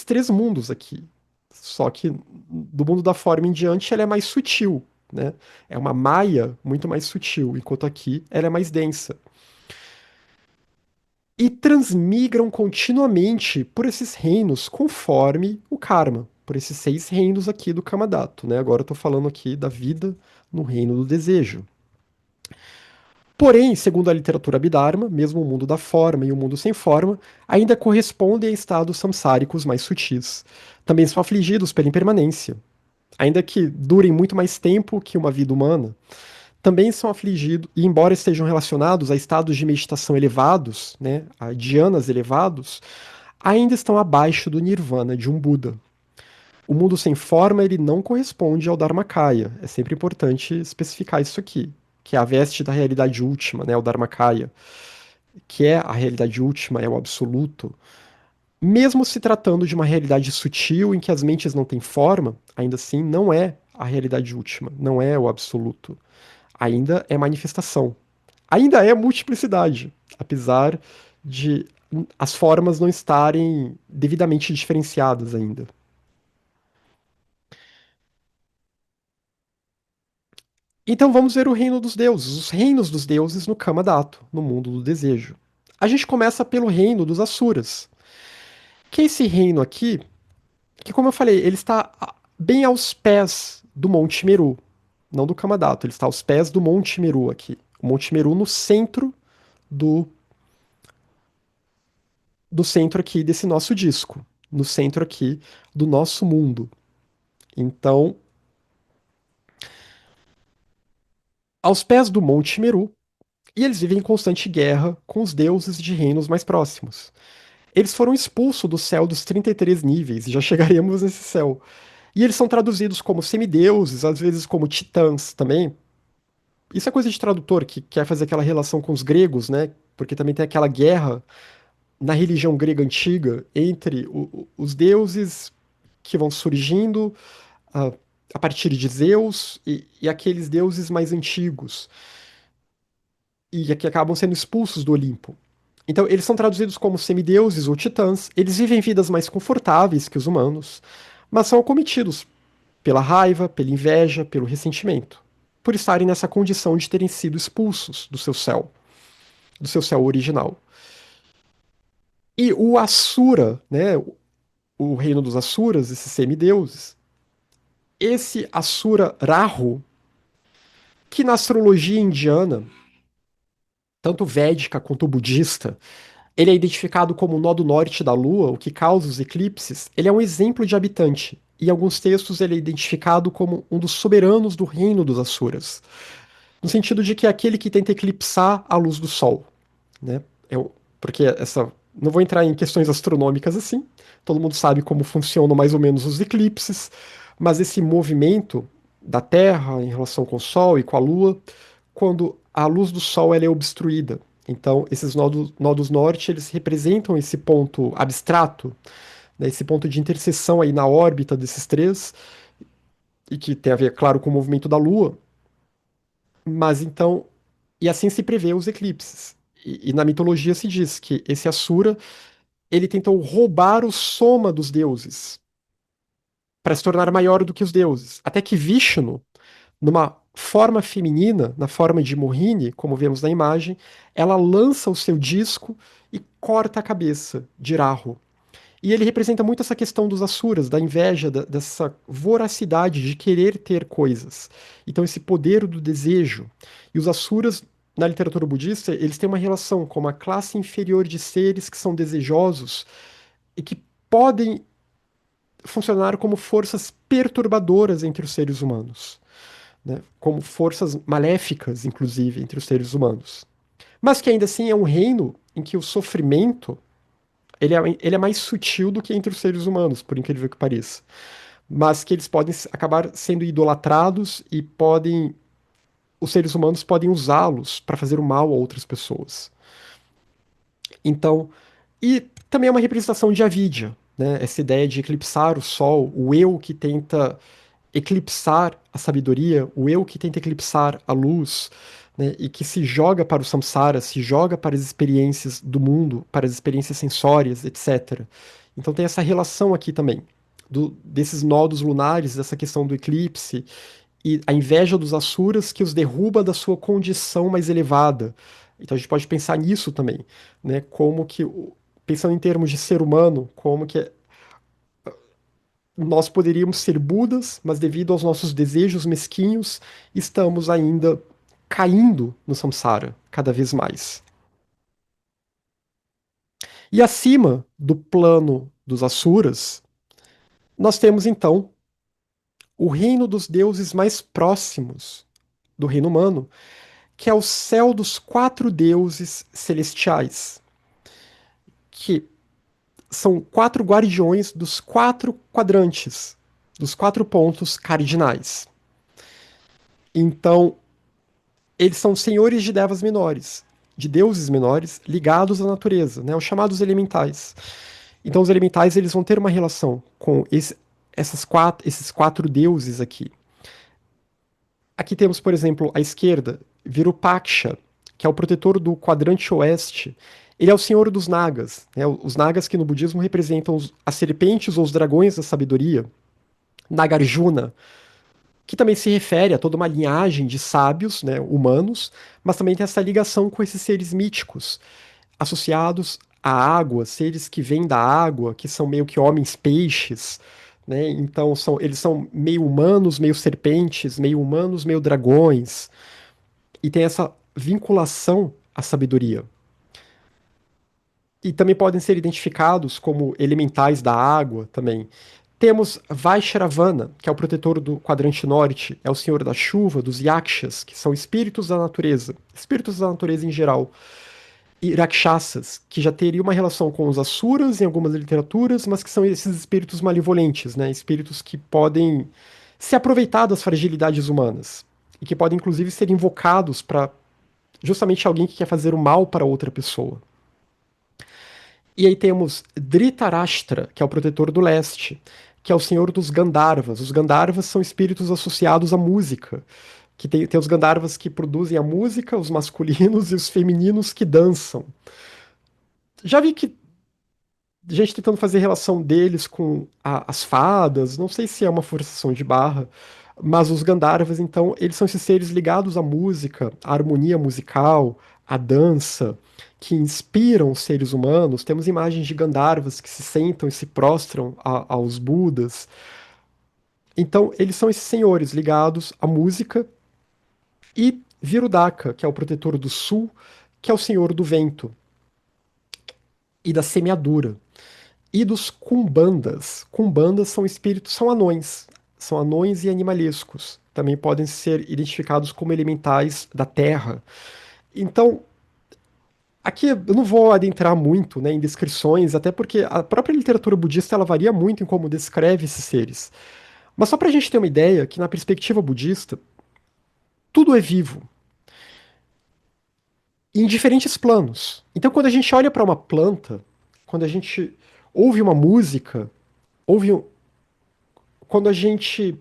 três mundos aqui. Só que do mundo da forma em diante ela é mais sutil, né? É uma maia muito mais sutil, enquanto aqui ela é mais densa. E transmigram continuamente por esses reinos conforme o karma, por esses seis reinos aqui do Kamadato, né? Agora eu tô falando aqui da vida no reino do desejo. Porém, segundo a literatura Abhidharma, mesmo o mundo da forma e o mundo sem forma ainda correspondem a estados samsáricos mais sutis. Também são afligidos pela impermanência, ainda que durem muito mais tempo que uma vida humana. Também são afligidos, e embora estejam relacionados a estados de meditação elevados, né, a dhyanas elevados, ainda estão abaixo do nirvana de um Buda. O mundo sem forma ele não corresponde ao Dharmakaya. É sempre importante especificar isso aqui, que é a veste da realidade última, né, o Dharmakaya, que é a realidade última, é o absoluto. Mesmo se tratando de uma realidade sutil em que as mentes não têm forma, ainda assim não é a realidade última, não é o absoluto. Ainda é manifestação. Ainda é multiplicidade, apesar de as formas não estarem devidamente diferenciadas ainda. Então vamos ver o reino dos deuses, os reinos dos deuses no Kama Dhatu, no mundo do desejo. A gente começa pelo reino dos Asuras, que é esse reino aqui, que como eu falei, ele está bem aos pés do Monte Meru, não do Kama Dhatu, ele está aos pés do Monte Meru aqui. O Monte Meru no centro do, do centro aqui desse nosso disco, no centro aqui do nosso mundo. Então, aos pés do Monte Meru, e eles vivem em constante guerra com os deuses de reinos mais próximos. Eles foram expulsos do céu dos 33 níveis, e já chegaremos nesse céu. E eles são traduzidos como semideuses, às vezes como titãs também. Isso é coisa de tradutor que quer fazer aquela relação com os gregos, né? Porque também tem aquela guerra na religião grega antiga entre os deuses que vão surgindo a, a partir de Zeus e aqueles deuses mais antigos e que acabam sendo expulsos do Olimpo. Então, eles são traduzidos como semideuses ou titãs. Eles vivem vidas mais confortáveis que os humanos, mas são acometidos. pela raiva, pela inveja, pelo ressentimento, por estarem nessa condição de terem sido expulsos do seu céu original. E o Asura, né, o reino dos Asuras, esses semideuses, esse Asura Rahu, que na astrologia indiana, tanto védica quanto budista, ele é identificado como o nó do norte da Lua, o que causa os eclipses. Ele é um exemplo de habitante. Em alguns textos, ele é identificado como um dos soberanos do reino dos Asuras, no sentido de que é aquele que tenta eclipsar a luz do Sol, né? Porque essa, não vou entrar em questões astronômicas assim. Todo mundo sabe como funcionam mais ou menos os eclipses, mas esse movimento da Terra em relação com o Sol e com a Lua, quando a luz do Sol ela é obstruída. Então, esses nodos norte, eles representam esse ponto abstrato, né, esse ponto de interseção aí na órbita desses três, e que tem a ver, claro, com o movimento da Lua, mas então, e assim se prevê os eclipses. E na mitologia se diz que esse Asura, ele tentou roubar o soma dos deuses, para se tornar maior do que os deuses. Até que Vishnu, numa forma feminina, na forma de Mohini, como vemos na imagem, ela lança o seu disco e corta a cabeça de Rahu. E ele representa muito essa questão dos Asuras, da inveja, dessa voracidade de querer ter coisas. Então, esse poder do desejo. E os Asuras, na literatura budista, eles têm uma relação com uma classe inferior de seres que são desejosos e que podem funcionar como forças perturbadoras entre os seres humanos, né? Como forças maléficas, inclusive, entre os seres humanos. Mas que ainda assim é um reino em que o sofrimento ele é mais sutil do que entre os seres humanos, por incrível que pareça. Mas que eles podem acabar sendo idolatrados e podem. Os seres humanos podem usá-los para fazer o mal a outras pessoas. Então, e também é uma representação de avidya, né? Essa ideia de eclipsar o sol, o eu que tenta eclipsar a sabedoria, o eu que tenta eclipsar a luz, né, e que se joga para o samsara, se joga para as experiências do mundo, para as experiências sensórias, etc. Então tem essa relação aqui também, desses nodos lunares, dessa questão do eclipse, e a inveja dos asuras que os derruba da sua condição mais elevada. Então a gente pode pensar nisso também, né, como que, pensando em termos de ser humano, como que nós poderíamos ser Budas, mas devido aos nossos desejos mesquinhos, estamos ainda caindo no samsara cada vez mais. E acima do plano dos Asuras, nós temos então o reino dos deuses mais próximos do reino humano, que é o céu dos quatro deuses celestiais, que são quatro guardiões dos quatro quadrantes, dos quatro pontos cardinais. Então, eles são senhores de devas menores, de deuses menores ligados à natureza, né, os chamados elementais. Então, os elementais eles vão ter uma relação com esses quatro deuses aqui. Aqui temos, por exemplo, à esquerda, Virupaksha, que é o protetor do quadrante oeste. Ele é o senhor dos Nagas, né, os Nagas que no budismo representam as serpentes ou os dragões da sabedoria. Nagarjuna, que também se refere a toda uma linhagem de sábios, né, humanos, mas também tem essa ligação com esses seres míticos, associados à água, seres que vêm da água, que são meio que homens-peixes, né? Então eles são meio humanos, meio serpentes, meio humanos, meio dragões, e tem essa vinculação à sabedoria. E também podem ser identificados como elementais da água também. Temos Vaishravana, que é o protetor do quadrante norte, é o senhor da chuva, dos yakshas, que são espíritos da natureza em geral. E Rakshasas, que já teria uma relação com os asuras em algumas literaturas, mas que são esses espíritos malevolentes, né? Espíritos que podem se aproveitar das fragilidades humanas e que podem inclusive ser invocados para justamente alguém que quer fazer o mal para outra pessoa. E aí temos Dhritarashtra, que é o protetor do leste, que é o senhor dos Gandharvas. Os Gandharvas são espíritos associados à música, que tem os Gandharvas que produzem a música, os masculinos e os femininos que dançam. Já vi que gente tentando fazer relação deles com as fadas, não sei se é uma forçação de barra, mas os Gandharvas, então, eles são esses seres ligados à música, à harmonia musical, à dança, que inspiram os seres humanos. Temos imagens de Gandharvas que se sentam e se prostram aos Budas. Então, eles são esses senhores ligados à música e Virudaka, que é o protetor do sul, que é o senhor do vento e da semeadura. E dos Kumbandas. Kumbandas são espíritos, são anões e animalescos. Também podem ser identificados como elementais da terra. Então, aqui eu não vou adentrar muito, né, em descrições, até porque a própria literatura budista ela varia muito em como descreve esses seres. Mas só para a gente ter uma ideia, que na perspectiva budista, tudo é vivo, em diferentes planos. Então, quando a gente olha para uma planta, quando a gente ouve uma música, ouve, quando a gente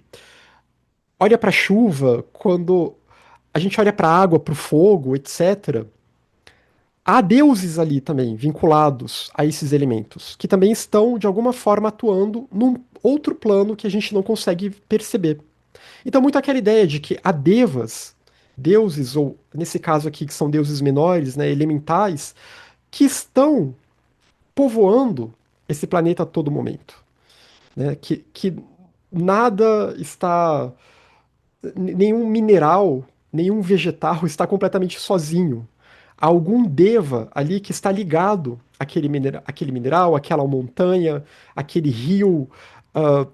olha para a chuva, quando a gente olha para a água, para o fogo, etc., há deuses ali também vinculados a esses elementos, que também estão, de alguma forma, atuando num outro plano que a gente não consegue perceber. Então, muito aquela ideia de que há devas, deuses, ou nesse caso aqui, que são deuses menores, né, elementais, que estão povoando esse planeta a todo momento. Né, que nada está nenhum mineral, nenhum vegetal está completamente sozinho. Há algum deva ali que está ligado àquele mineral, àquela montanha, àquele rio, uh,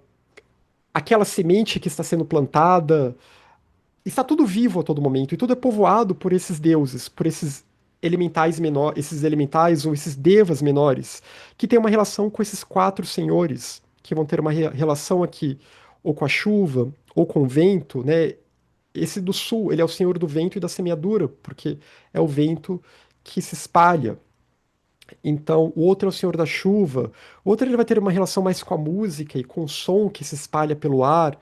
àquela semente que está sendo plantada. Está tudo vivo a todo momento e tudo é povoado por esses deuses, por esses elementais menores, esses elementais ou esses devas menores, que têm uma relação com esses quatro senhores, que vão ter uma relação aqui ou com a chuva ou com o vento, né? Esse do sul, ele é o senhor do vento e da semeadura, porque é o vento que se espalha. Então, o outro é o senhor da chuva. O outro ele vai ter uma relação mais com a música e com o som que se espalha pelo ar.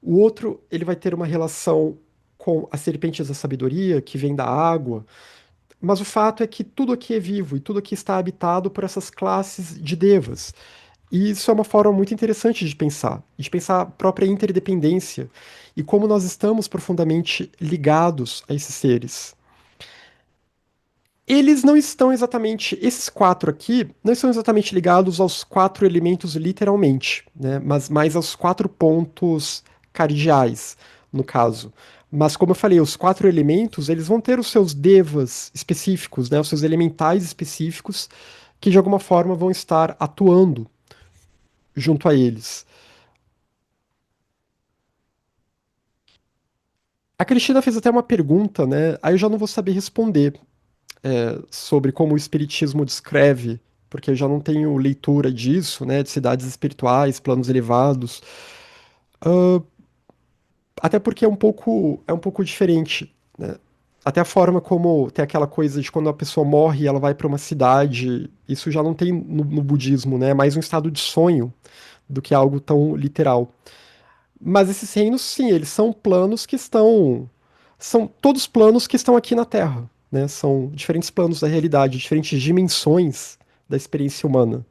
O outro ele vai ter uma relação com as serpentes da sabedoria, que vem da água. Mas o fato é que tudo aqui é vivo e tudo aqui está habitado por essas classes de devas. E isso é uma forma muito interessante de pensar a própria interdependência e como nós estamos profundamente ligados a esses seres. Eles não estão exatamente, esses quatro aqui, não estão exatamente ligados aos quatro elementos literalmente, né? Mas mais aos quatro pontos cardeais, no caso. Mas como eu falei, os quatro elementos, eles vão ter os seus devas específicos, né? Os seus elementais específicos, que de alguma forma vão estar atuando junto a eles. A Cristina fez até uma pergunta, né? Aí eu já não vou saber responder sobre como o Espiritismo descreve, porque eu já não tenho leitura disso, né? De cidades espirituais, planos elevados. Até porque é um pouco diferente, né? Até a forma como tem aquela coisa de quando a pessoa morre e ela vai para uma cidade, isso já não tem no budismo, né? É mais um estado de sonho do que algo tão literal. Mas esses reinos, sim, eles são planos que estão. São todos planos que estão aqui na Terra, né? São diferentes planos da realidade, diferentes dimensões da experiência humana.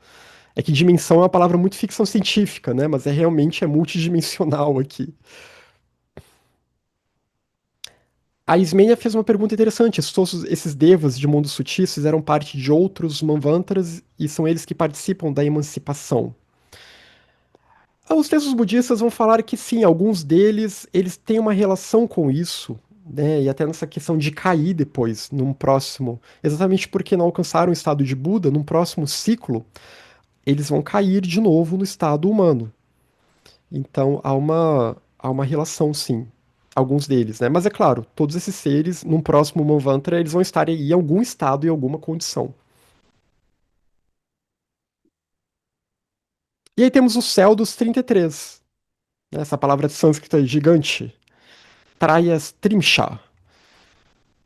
É que dimensão é uma palavra muito ficção científica, né? Mas realmente é multidimensional aqui. A Ismênia fez uma pergunta interessante. Todos esses devas de mundos sutis fizeram parte de outros manvantras e são eles que participam da emancipação. Os textos budistas vão falar que sim, alguns deles eles têm uma relação com isso, né? E até nessa questão de cair depois, num próximo, exatamente porque não alcançaram o estado de Buda, num próximo ciclo, eles vão cair de novo no estado humano. Então há uma relação, sim, alguns deles, né? Mas é claro, todos esses seres, num próximo Manvantara, eles vão estar em algum estado e alguma condição. E aí temos o céu dos 33, né? Essa palavra de sânscrito é gigante. Trayas Trimsha,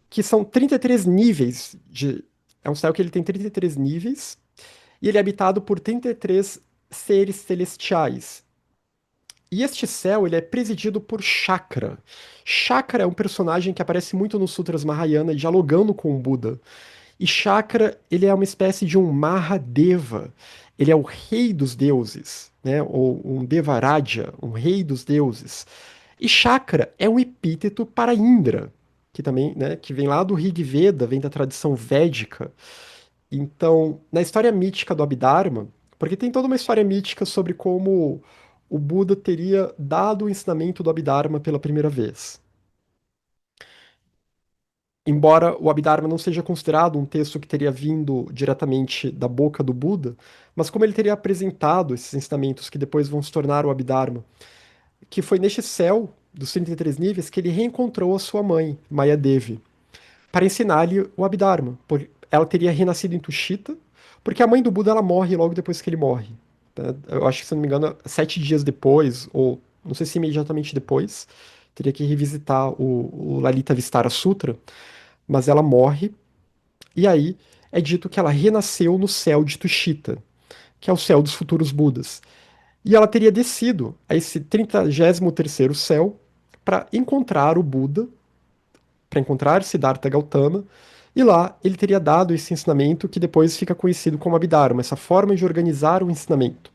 que são 33 níveis de. É um céu que ele tem 33 níveis e ele é habitado por 33 seres celestiais. E este céu ele é presidido por Chakra. Chakra é um personagem que aparece muito nos Sutras Mahayana dialogando com o Buda. E Chakra, ele é uma espécie de um Mahadeva. Ele é o rei dos deuses, né? Ou um Devaraja, um rei dos deuses. E Chakra é um epíteto para Indra, que também, né, que vem lá do Rig Veda, vem da tradição védica. Então, na história mítica do Abhidharma, porque tem toda uma história mítica sobre como o Buda teria dado o ensinamento do Abhidharma pela primeira vez. Embora o Abhidharma não seja considerado um texto que teria vindo diretamente da boca do Buda, mas como ele teria apresentado esses ensinamentos que depois vão se tornar o Abhidharma, que foi neste céu dos 33 níveis que ele reencontrou a sua mãe, Mayadevi, para ensinar-lhe o Abhidharma. Ela teria renascido em Tushita, porque a mãe do Buda ela morre logo depois que ele morre. Tá? Eu acho que, se não me engano, 7 dias depois, ou não sei se imediatamente depois, teria que revisitar o Lalita Vistara Sutra, mas ela morre, e aí é dito que ela renasceu no céu de Tushita, que é o céu dos futuros Budas. E ela teria descido a esse 33º céu para encontrar o Buda, para encontrar Siddhartha Gautama, e lá ele teria dado esse ensinamento que depois fica conhecido como Abhidharma, essa forma de organizar o ensinamento.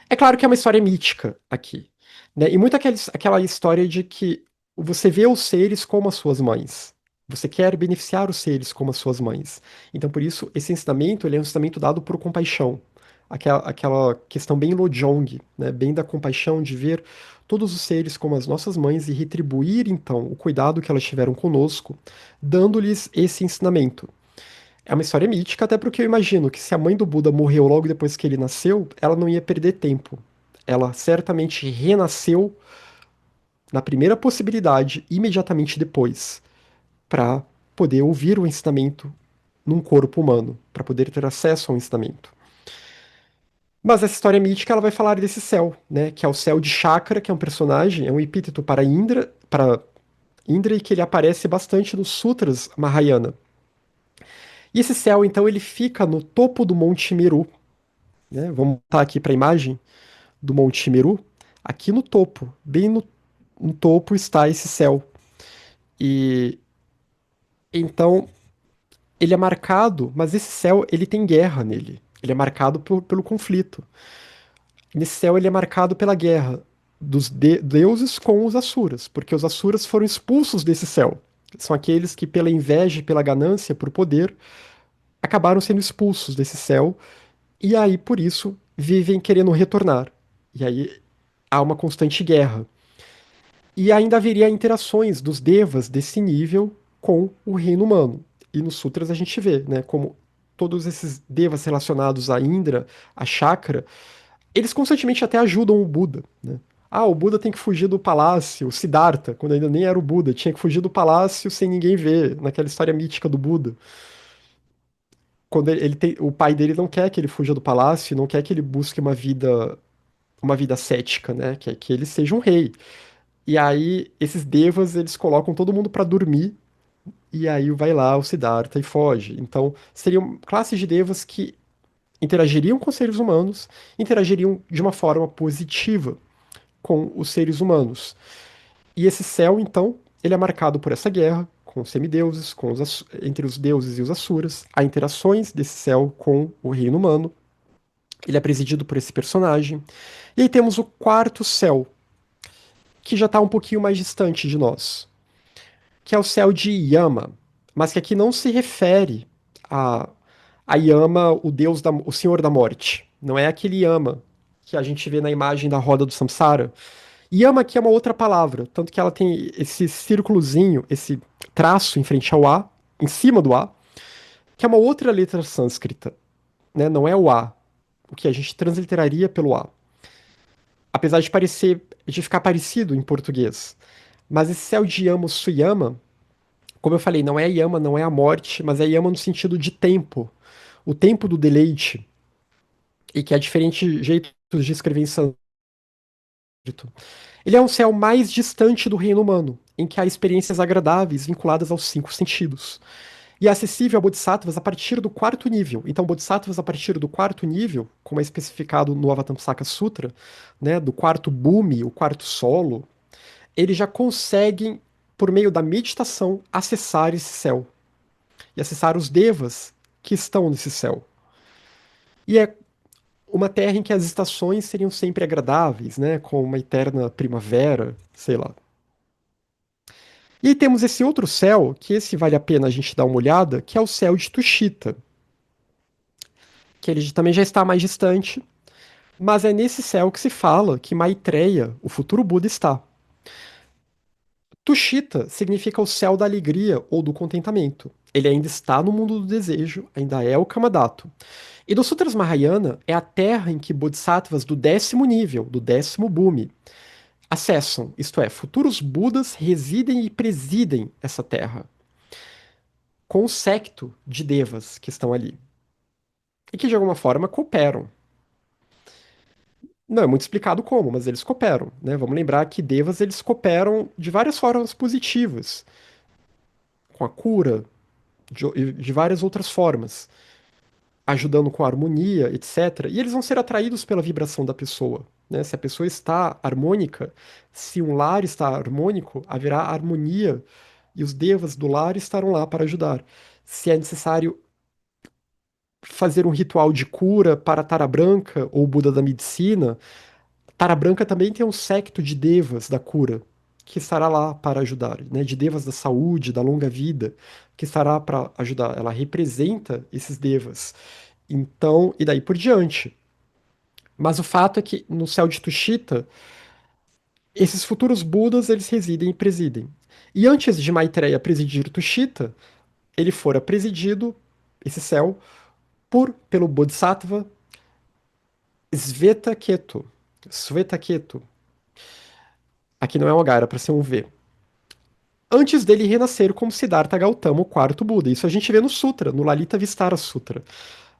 É claro que é uma história mítica aqui, né? E muito aquela história de que você vê os seres como as suas mães. Você quer beneficiar os seres como as suas mães. Então, por isso, esse ensinamento, ele é um ensinamento dado por compaixão. Aquela questão bem Lojong, né? Bem da compaixão de ver todos os seres como as nossas mães e retribuir, então, o cuidado que elas tiveram conosco, dando-lhes esse ensinamento. É uma história mítica, até porque eu imagino que se a mãe do Buda morreu logo depois que ele nasceu, ela não ia perder tempo. Ela certamente renasceu na primeira possibilidade, imediatamente depois, para poder ouvir o ensinamento num corpo humano, para poder ter acesso ao ensinamento. Mas essa história mítica ela vai falar desse céu, né, que é o céu de Chakra, que é um personagem, é um epíteto para Indra e que ele aparece bastante nos Sutras Mahayana. E esse céu, então, ele fica no topo do Monte Meru, né? Vamos botar aqui para a imagem do Monte Meru. Aqui no topo, bem no topo está esse céu. E então ele é marcado, mas esse céu ele tem guerra nele. Ele é marcado pelo conflito. Nesse céu ele é marcado pela guerra dos deuses com os asuras, porque os asuras foram expulsos desse céu. São aqueles que, pela inveja e pela ganância, por poder, acabaram sendo expulsos desse céu e aí, por isso, vivem querendo retornar. E aí há uma constante guerra. E ainda haveria interações dos devas desse nível com o reino humano. E nos sutras a gente vê, né, como todos esses devas relacionados a Indra, a Chakra, eles constantemente até ajudam o Buda, né? Ah, o Buda tem que fugir do palácio, o Siddhartha, quando ainda nem era o Buda, tinha que fugir do palácio sem ninguém ver, naquela história mítica do Buda. Quando o pai dele não quer que ele fuja do palácio, não quer que ele busque uma vida cética, né? Quer que ele seja um rei. E aí, esses devas, eles colocam todo mundo pra dormir, e aí vai lá o Siddhartha e foge. Então, seriam classes de devas que interagiriam com os seres humanos, interagiriam de uma forma positiva com os seres humanos. E esse céu, então, ele é marcado por essa guerra com os semideuses, entre os deuses e os asuras, há interações desse céu com o reino humano. Ele é presidido por esse personagem. E aí temos o quarto céu, que já está um pouquinho mais distante de nós, que é o céu de Yama, mas que aqui não se refere a, a Yama, o senhor da morte. Não é aquele Yama que a gente vê na imagem da roda do Samsara. Yama aqui é uma outra palavra, tanto que ela tem esse círculozinho, esse traço em frente ao A, em cima do A, que é uma outra letra sânscrita, né? Não é o A, o que a gente transliteraria pelo A. Apesar de ficar parecido em português. Mas esse céu de Yama Suyama, como eu falei, não é Yama, não é a morte, mas é Yama no sentido de tempo. O tempo do deleite. E que é diferente jeitos de escrever em sânscrito. Ele é um céu mais distante do reino humano, em que há experiências agradáveis vinculadas aos 5 sentidos. E é acessível a bodhisattvas a partir do quarto nível. Então, bodhisattvas a partir do quarto nível, como é especificado no Avatamsaka Sutra, né, do quarto bhumi, o quarto solo, eles já conseguem, por meio da meditação, acessar esse céu. e acessar os devas que estão nesse céu. E é uma terra em que as estações seriam sempre agradáveis, né, com uma eterna primavera, sei lá. E aí temos esse outro céu, que esse vale a pena a gente dar uma olhada, que é o céu de Tushita, que ele também já está mais distante, mas é nesse céu que se fala que Maitreya, o futuro Buda, está. Tushita significa o céu da alegria ou do contentamento. Ele ainda está no mundo do desejo, ainda é o Kamadato. E do Sutras Mahayana é a terra em que bodhisattvas do 10º nível, do 10º Bhumi, acessam, isto é, futuros Budas residem e presidem essa terra, com o séquito de devas que estão ali. E que de alguma forma cooperam. Não é muito explicado como, mas eles cooperam, né? Vamos lembrar que devas eles cooperam de várias formas positivas, com a cura, de várias outras formas, ajudando com a harmonia, etc. E eles vão ser atraídos pela vibração da pessoa, né? Se a pessoa está harmônica, se um lar está harmônico, haverá harmonia e os devas do lar estarão lá para ajudar. Se é necessário fazer um ritual de cura para Tara Branca ou Buda da Medicina, Tara Branca também tem um séquito de devas da cura, que estará lá para ajudar, né? De devas da saúde, da longa vida, que estará para ajudar. Ela representa esses devas. Então, e daí por diante. Mas o fato é que no céu de Tushita, esses futuros Budas, eles residem e presidem. E antes de Maitreya presidir Tushita, ele fora presidido, esse céu, pelo Bodhisattva Svetaketu. Svetaketu. Aqui não é um H, era para ser um V. Antes dele renascer como Siddhartha Gautama, o quarto Buda. Isso a gente vê no Sutra, no Lalita Vistara Sutra.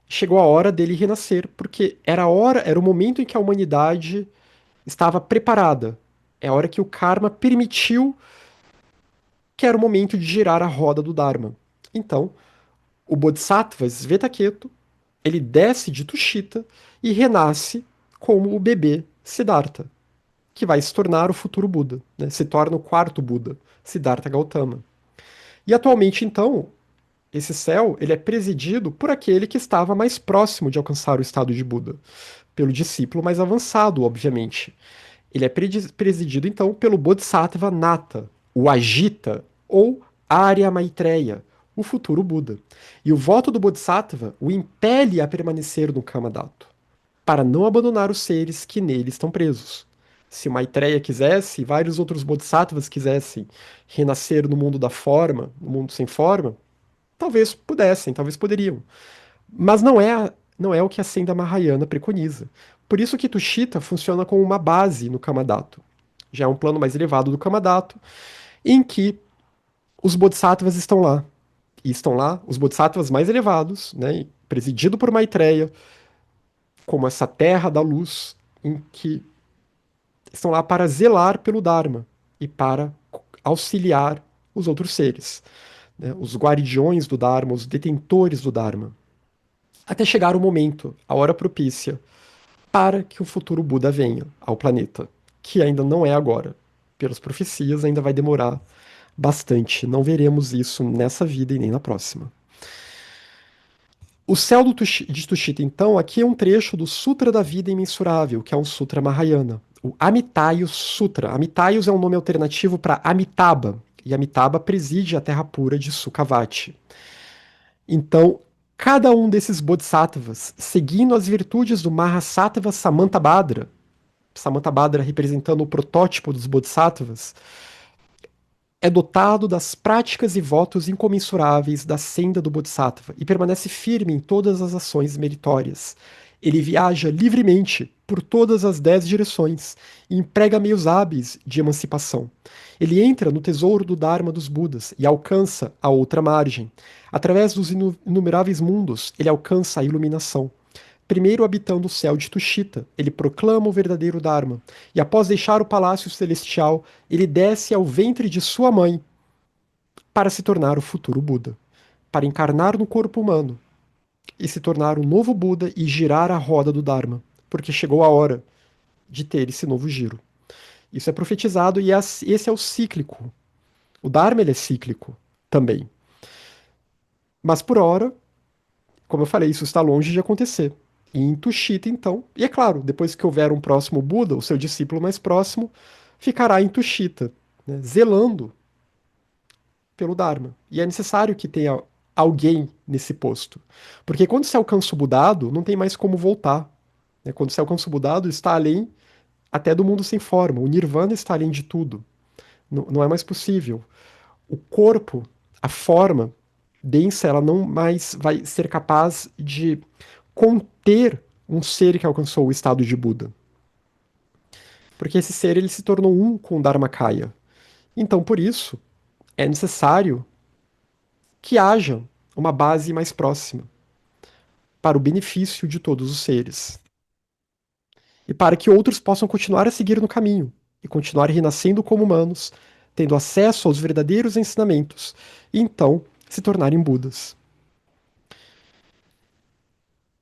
Chegou a hora dele renascer, porque era a hora, era o momento em que a humanidade estava preparada. É a hora que o karma permitiu que era o momento de girar a roda do Dharma. Então, o Bodhisattva Svetaketu, ele desce de Tushita e renasce como o bebê Siddhartha, que vai se tornar o futuro Buda, né? Se torna o quarto Buda, Siddhartha Gautama. E atualmente, então, esse céu ele é presidido por aquele que estava mais próximo de alcançar o estado de Buda, pelo discípulo mais avançado, obviamente. Ele é presidido, então, pelo Bodhisattva Nata, o Agita, ou Arya Maitreya, o futuro Buda. E o voto do Bodhisattva o impele a permanecer no Kamadato, para não abandonar os seres que nele estão presos. Se o Maitreya quisesse, e vários outros Bodhisattvas quisessem renascer no mundo da forma, no mundo sem forma, talvez pudessem, talvez poderiam. Mas não é o que a Senda Mahayana preconiza. Por isso que Tushita funciona como uma base no Kamadato. Já é um plano mais elevado do Kamadato, em que os Bodhisattvas estão lá. E estão lá os Bodhisattvas mais elevados, né, presidido por Maitreya, como essa terra da luz, em que estão lá para zelar pelo Dharma e para auxiliar os outros seres, né, os guardiões do Dharma, os detentores do Dharma, até chegar o momento, a hora propícia, para que o futuro Buda venha ao planeta, que ainda não é agora. Pelas profecias, ainda vai demorar bastante. Não veremos isso nessa vida e nem na próxima. O céu de Tushita, então, aqui é um trecho do Sutra da Vida Imensurável, que é um Sutra Mahayana. O Amitayus Sutra. Amitayus é um nome alternativo para Amitabha, e Amitabha preside a terra pura de Sukhavati. Então, cada um desses bodhisattvas, seguindo as virtudes do Mahasattva Samantabhadra representando o protótipo dos bodhisattvas, é dotado das práticas e votos incomensuráveis da senda do Bodhisattva e permanece firme em todas as ações meritórias. Ele viaja livremente por todas as 10 direções e emprega meios hábeis de emancipação. Ele entra no tesouro do Dharma dos Budas e alcança a outra margem. Através dos inumeráveis mundos, ele alcança a iluminação. Primeiro habitando o céu de Tushita, ele proclama o verdadeiro Dharma, e após deixar o palácio celestial, ele desce ao ventre de sua mãe para se tornar o futuro Buda, para encarnar no corpo humano e se tornar o novo Buda e girar a roda do Dharma, porque chegou a hora de ter esse novo giro. Isso é profetizado e esse é o cíclico. O Dharma ele é cíclico também. Mas por hora, como eu falei, isso está longe de acontecer. E em Tushita, então, e é claro, depois que houver um próximo Buda, o seu discípulo mais próximo ficará em Tushita, né, zelando pelo Dharma. E é necessário que tenha alguém nesse posto. Porque quando se alcança o Budado, não tem mais como voltar. Né? Quando se alcança o Budado, está além até do mundo sem forma. O Nirvana está além de tudo. Não é mais possível. O corpo, a forma densa, ela não mais vai ser capaz de conter um ser que alcançou o estado de Buda. Porque esse ser ele se tornou um com o Dharmakaya. Então, por isso, é necessário que haja uma base mais próxima para o benefício de todos os seres. E para que outros possam continuar a seguir no caminho e continuar renascendo como humanos, tendo acesso aos verdadeiros ensinamentos e então se tornarem Budas.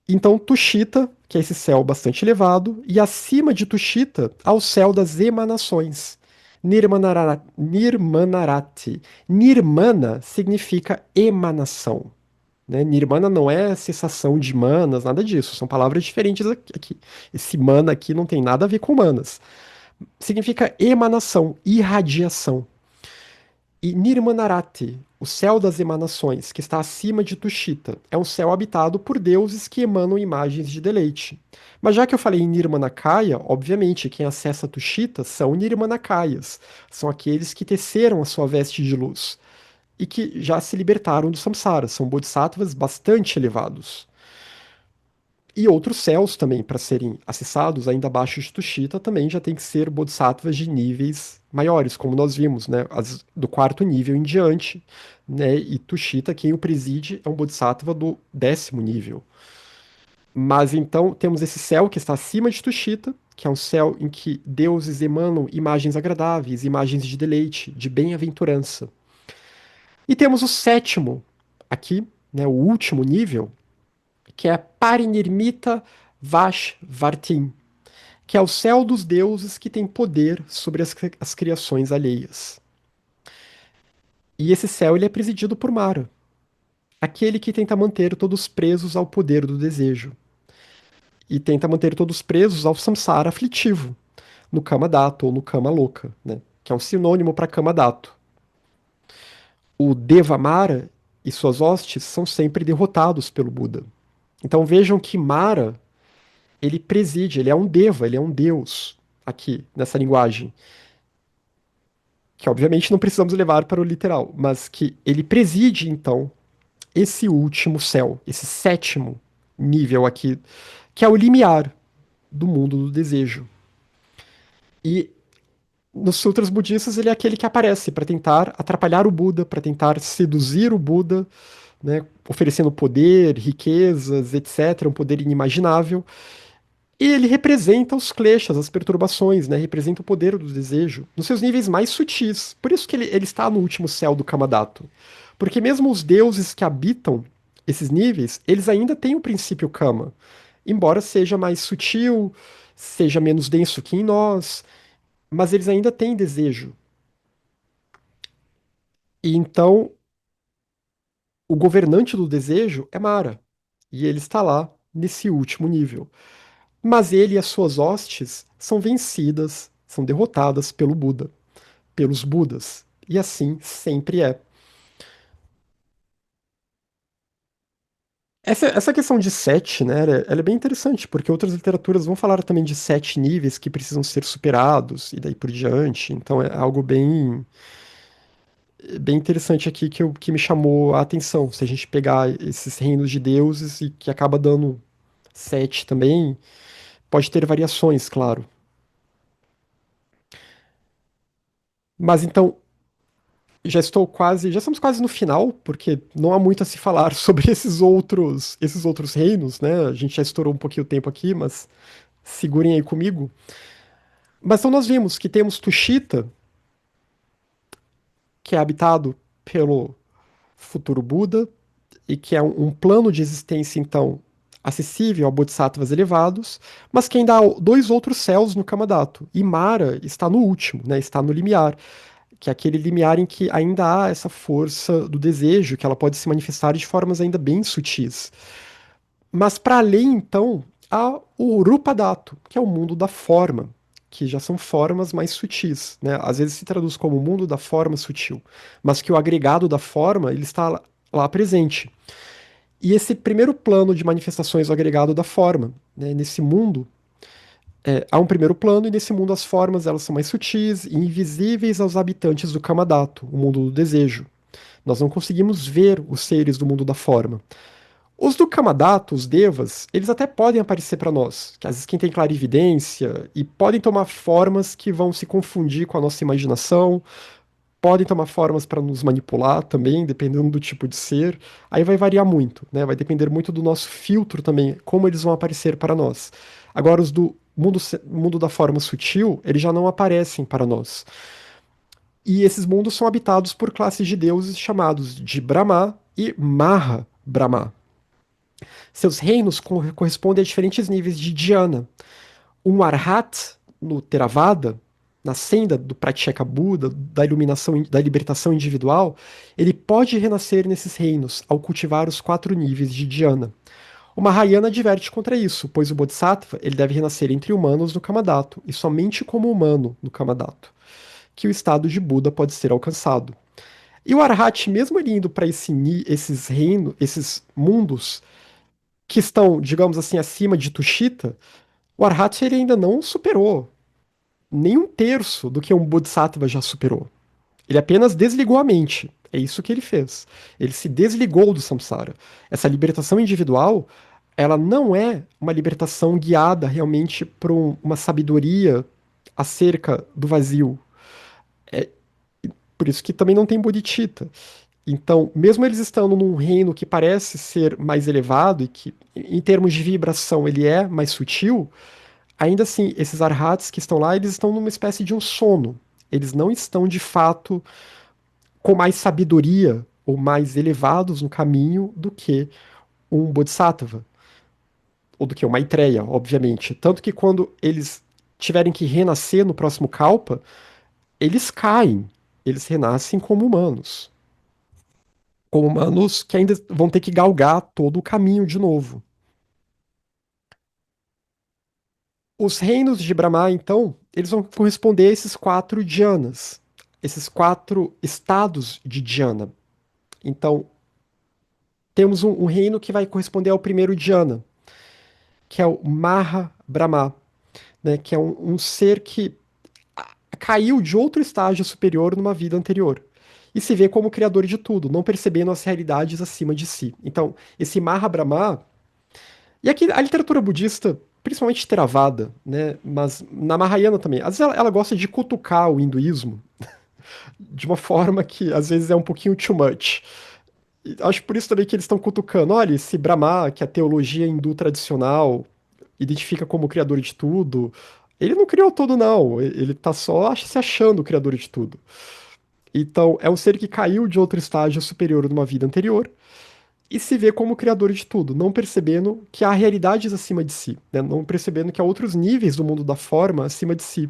Então, Tushita, que é esse céu bastante elevado, e acima de Tushita, há o céu das emanações. Nirmanarati. Nirmana significa emanação. Né? Nirmana não é cessação de manas, nada disso. São palavras diferentes aqui. Esse mana aqui não tem nada a ver com manas. Significa emanação, irradiação. E Nirmanarati, o céu das emanações, que está acima de Tushita, é um céu habitado por deuses que emanam imagens de deleite. Mas já que eu falei em Nirmanakaya, obviamente quem acessa Tushita são Nirmanakayas, são aqueles que teceram a sua veste de luz e que já se libertaram do samsara, são bodhisattvas bastante elevados. E outros céus também, para serem acessados, ainda abaixo de Tushita, também já tem que ser bodhisattvas de níveis maiores, como nós vimos, né? Do quarto nível em diante, né? E Tushita, quem o preside, é um bodhisattva do 10º nível. Mas então temos esse céu que está acima de Tushita, que é um céu em que deuses emanam imagens agradáveis, imagens de deleite, de bem-aventurança. E temos o sétimo aqui, né? O último nível, que é Parinirmita Vashvartin, que é o céu dos deuses que tem poder sobre as criações alheias. E esse céu ele é presidido por Mara, aquele que tenta manter todos presos ao poder do desejo. E tenta manter todos presos ao samsara aflitivo, no Kama Dato ou no Kama Louca, né? Que é um sinônimo para Kama Dato. O Deva Mara e suas hostes são sempre derrotados pelo Buda. Então vejam que Mara ele preside, ele é um deva, ele é um deus aqui nessa linguagem, que obviamente não precisamos levar para o literal, mas que ele preside então esse último céu, esse sétimo nível aqui, que é o limiar do mundo do desejo. E nos sutras budistas ele é aquele que aparece para tentar atrapalhar o Buda, para tentar seduzir o Buda, né, oferecendo poder, riquezas, etc., um poder inimaginável. E ele representa os kleshas, as perturbações, né? Representa o poder do desejo, nos seus níveis mais sutis. Por isso que ele está no último céu do Kamadato. Porque mesmo os deuses que habitam esses níveis, eles ainda têm o princípio Kama. Embora seja mais sutil, seja menos denso que em nós, mas eles ainda têm desejo. E então, o governante do desejo é Mara. E ele está lá, nesse último nível. Mas ele e as suas hostes são vencidas, são derrotadas pelo Buda, pelos Budas. E assim sempre é. Essa questão de sete, né, ela é bem interessante, porque outras literaturas vão falar também de 7 níveis que precisam ser superados e daí por diante. Então é algo bem interessante aqui que me chamou a atenção. Se a gente pegar esses reinos de deuses e que acaba dando 7 também, pode ter variações, claro. Mas então, já estamos quase no final, porque não há muito a se falar sobre esses outros reinos, né? A gente já estourou um pouquinho o tempo aqui, mas segurem aí comigo. Mas então nós vimos que temos Tushita, que é habitado pelo futuro Buda, e que é um plano de existência, então, acessível a bodhisattvas elevados, mas que ainda há dois outros céus no Kamadato. E Mara está no último, né? Está no limiar. que é aquele limiar em que ainda há essa força do desejo, que ela pode se manifestar de formas ainda bem sutis. Mas para além, então, há o Rupadato, que é o mundo da forma, que já são formas mais sutis, né? Às vezes se traduz como o mundo da forma sutil, mas que o agregado da forma, ele está lá presente. E esse primeiro plano de manifestações do agregado da forma, né? Nesse mundo, há um primeiro plano, e nesse mundo as formas elas são mais sutis e invisíveis aos habitantes do Kamadato, o mundo do desejo. Nós não conseguimos ver os seres do mundo da forma. Os do Kamadato, os Devas, eles até podem aparecer para nós, que às vezes quem tem clarividência, e podem tomar formas que vão se confundir com a nossa imaginação, podem tomar formas para nos manipular também, dependendo do tipo de ser. Aí vai variar muito, né? Vai depender muito do nosso filtro também, como eles vão aparecer para nós. Agora, os do mundo da forma sutil, eles já não aparecem para nós. E esses mundos são habitados por classes de deuses chamados de Brahma e Maha Brahma. Seus reinos correspondem a diferentes níveis de dhyana. Um Arhat, no Theravada, na senda do Pratyeka Buda, da iluminação, da libertação individual, ele pode renascer nesses reinos ao cultivar os 4 níveis de dhyana. O Mahayana adverte contra isso, pois o Bodhisattva ele deve renascer entre humanos no Kamadato e somente como humano no Kamadato, que o estado de Buda pode ser alcançado. E o Arhat, mesmo ele indo para esses reinos, esses mundos que estão, digamos assim, acima de Tushita, o Arhat ele ainda não superou nem um terço do que um Bodhisattva já superou. Ele apenas desligou a mente. É isso que ele fez. Ele se desligou do samsara. Essa libertação individual, ela não é uma libertação guiada realmente por uma sabedoria acerca do vazio. Por isso que também não tem bodhicitta. Então, mesmo eles estando num reino que parece ser mais elevado e que, em termos de vibração, ele é mais sutil, ainda assim, esses arhats que estão lá, eles estão numa espécie de um sono. Eles não estão, de fato, com mais sabedoria ou mais elevados no caminho do que um bodhisattva, ou do que uma Maitreya, obviamente. Tanto que quando eles tiverem que renascer no próximo Kalpa, eles caem. Eles renascem como humanos que ainda vão ter que galgar todo o caminho de novo. Os reinos de Brahma, então, eles vão corresponder a esses 4 dhyanas, esses 4 estados de dhyana. Então, temos um reino que vai corresponder ao primeiro dhyana, que é o Maha Brahma, né, que é um ser que caiu de outro estágio superior numa vida anterior. E se vê como criador de tudo, não percebendo as realidades acima de si. Então, esse Maha Brahma. E aqui a literatura budista, principalmente Theravada, né, mas na Mahayana também, às vezes ela gosta de cutucar o hinduísmo de uma forma que às vezes é um pouquinho too much. E acho por isso também que eles estão cutucando. Olha, esse Brahma, que é a teologia hindu tradicional identifica como o criador de tudo, ele não criou tudo, não. Ele tá só se achando o criador de tudo. Então, é um ser que caiu de outro estágio superior numa vida anterior e se vê como criador de tudo, não percebendo que há realidades acima de si, né? Não percebendo que há outros níveis do mundo da forma acima de si.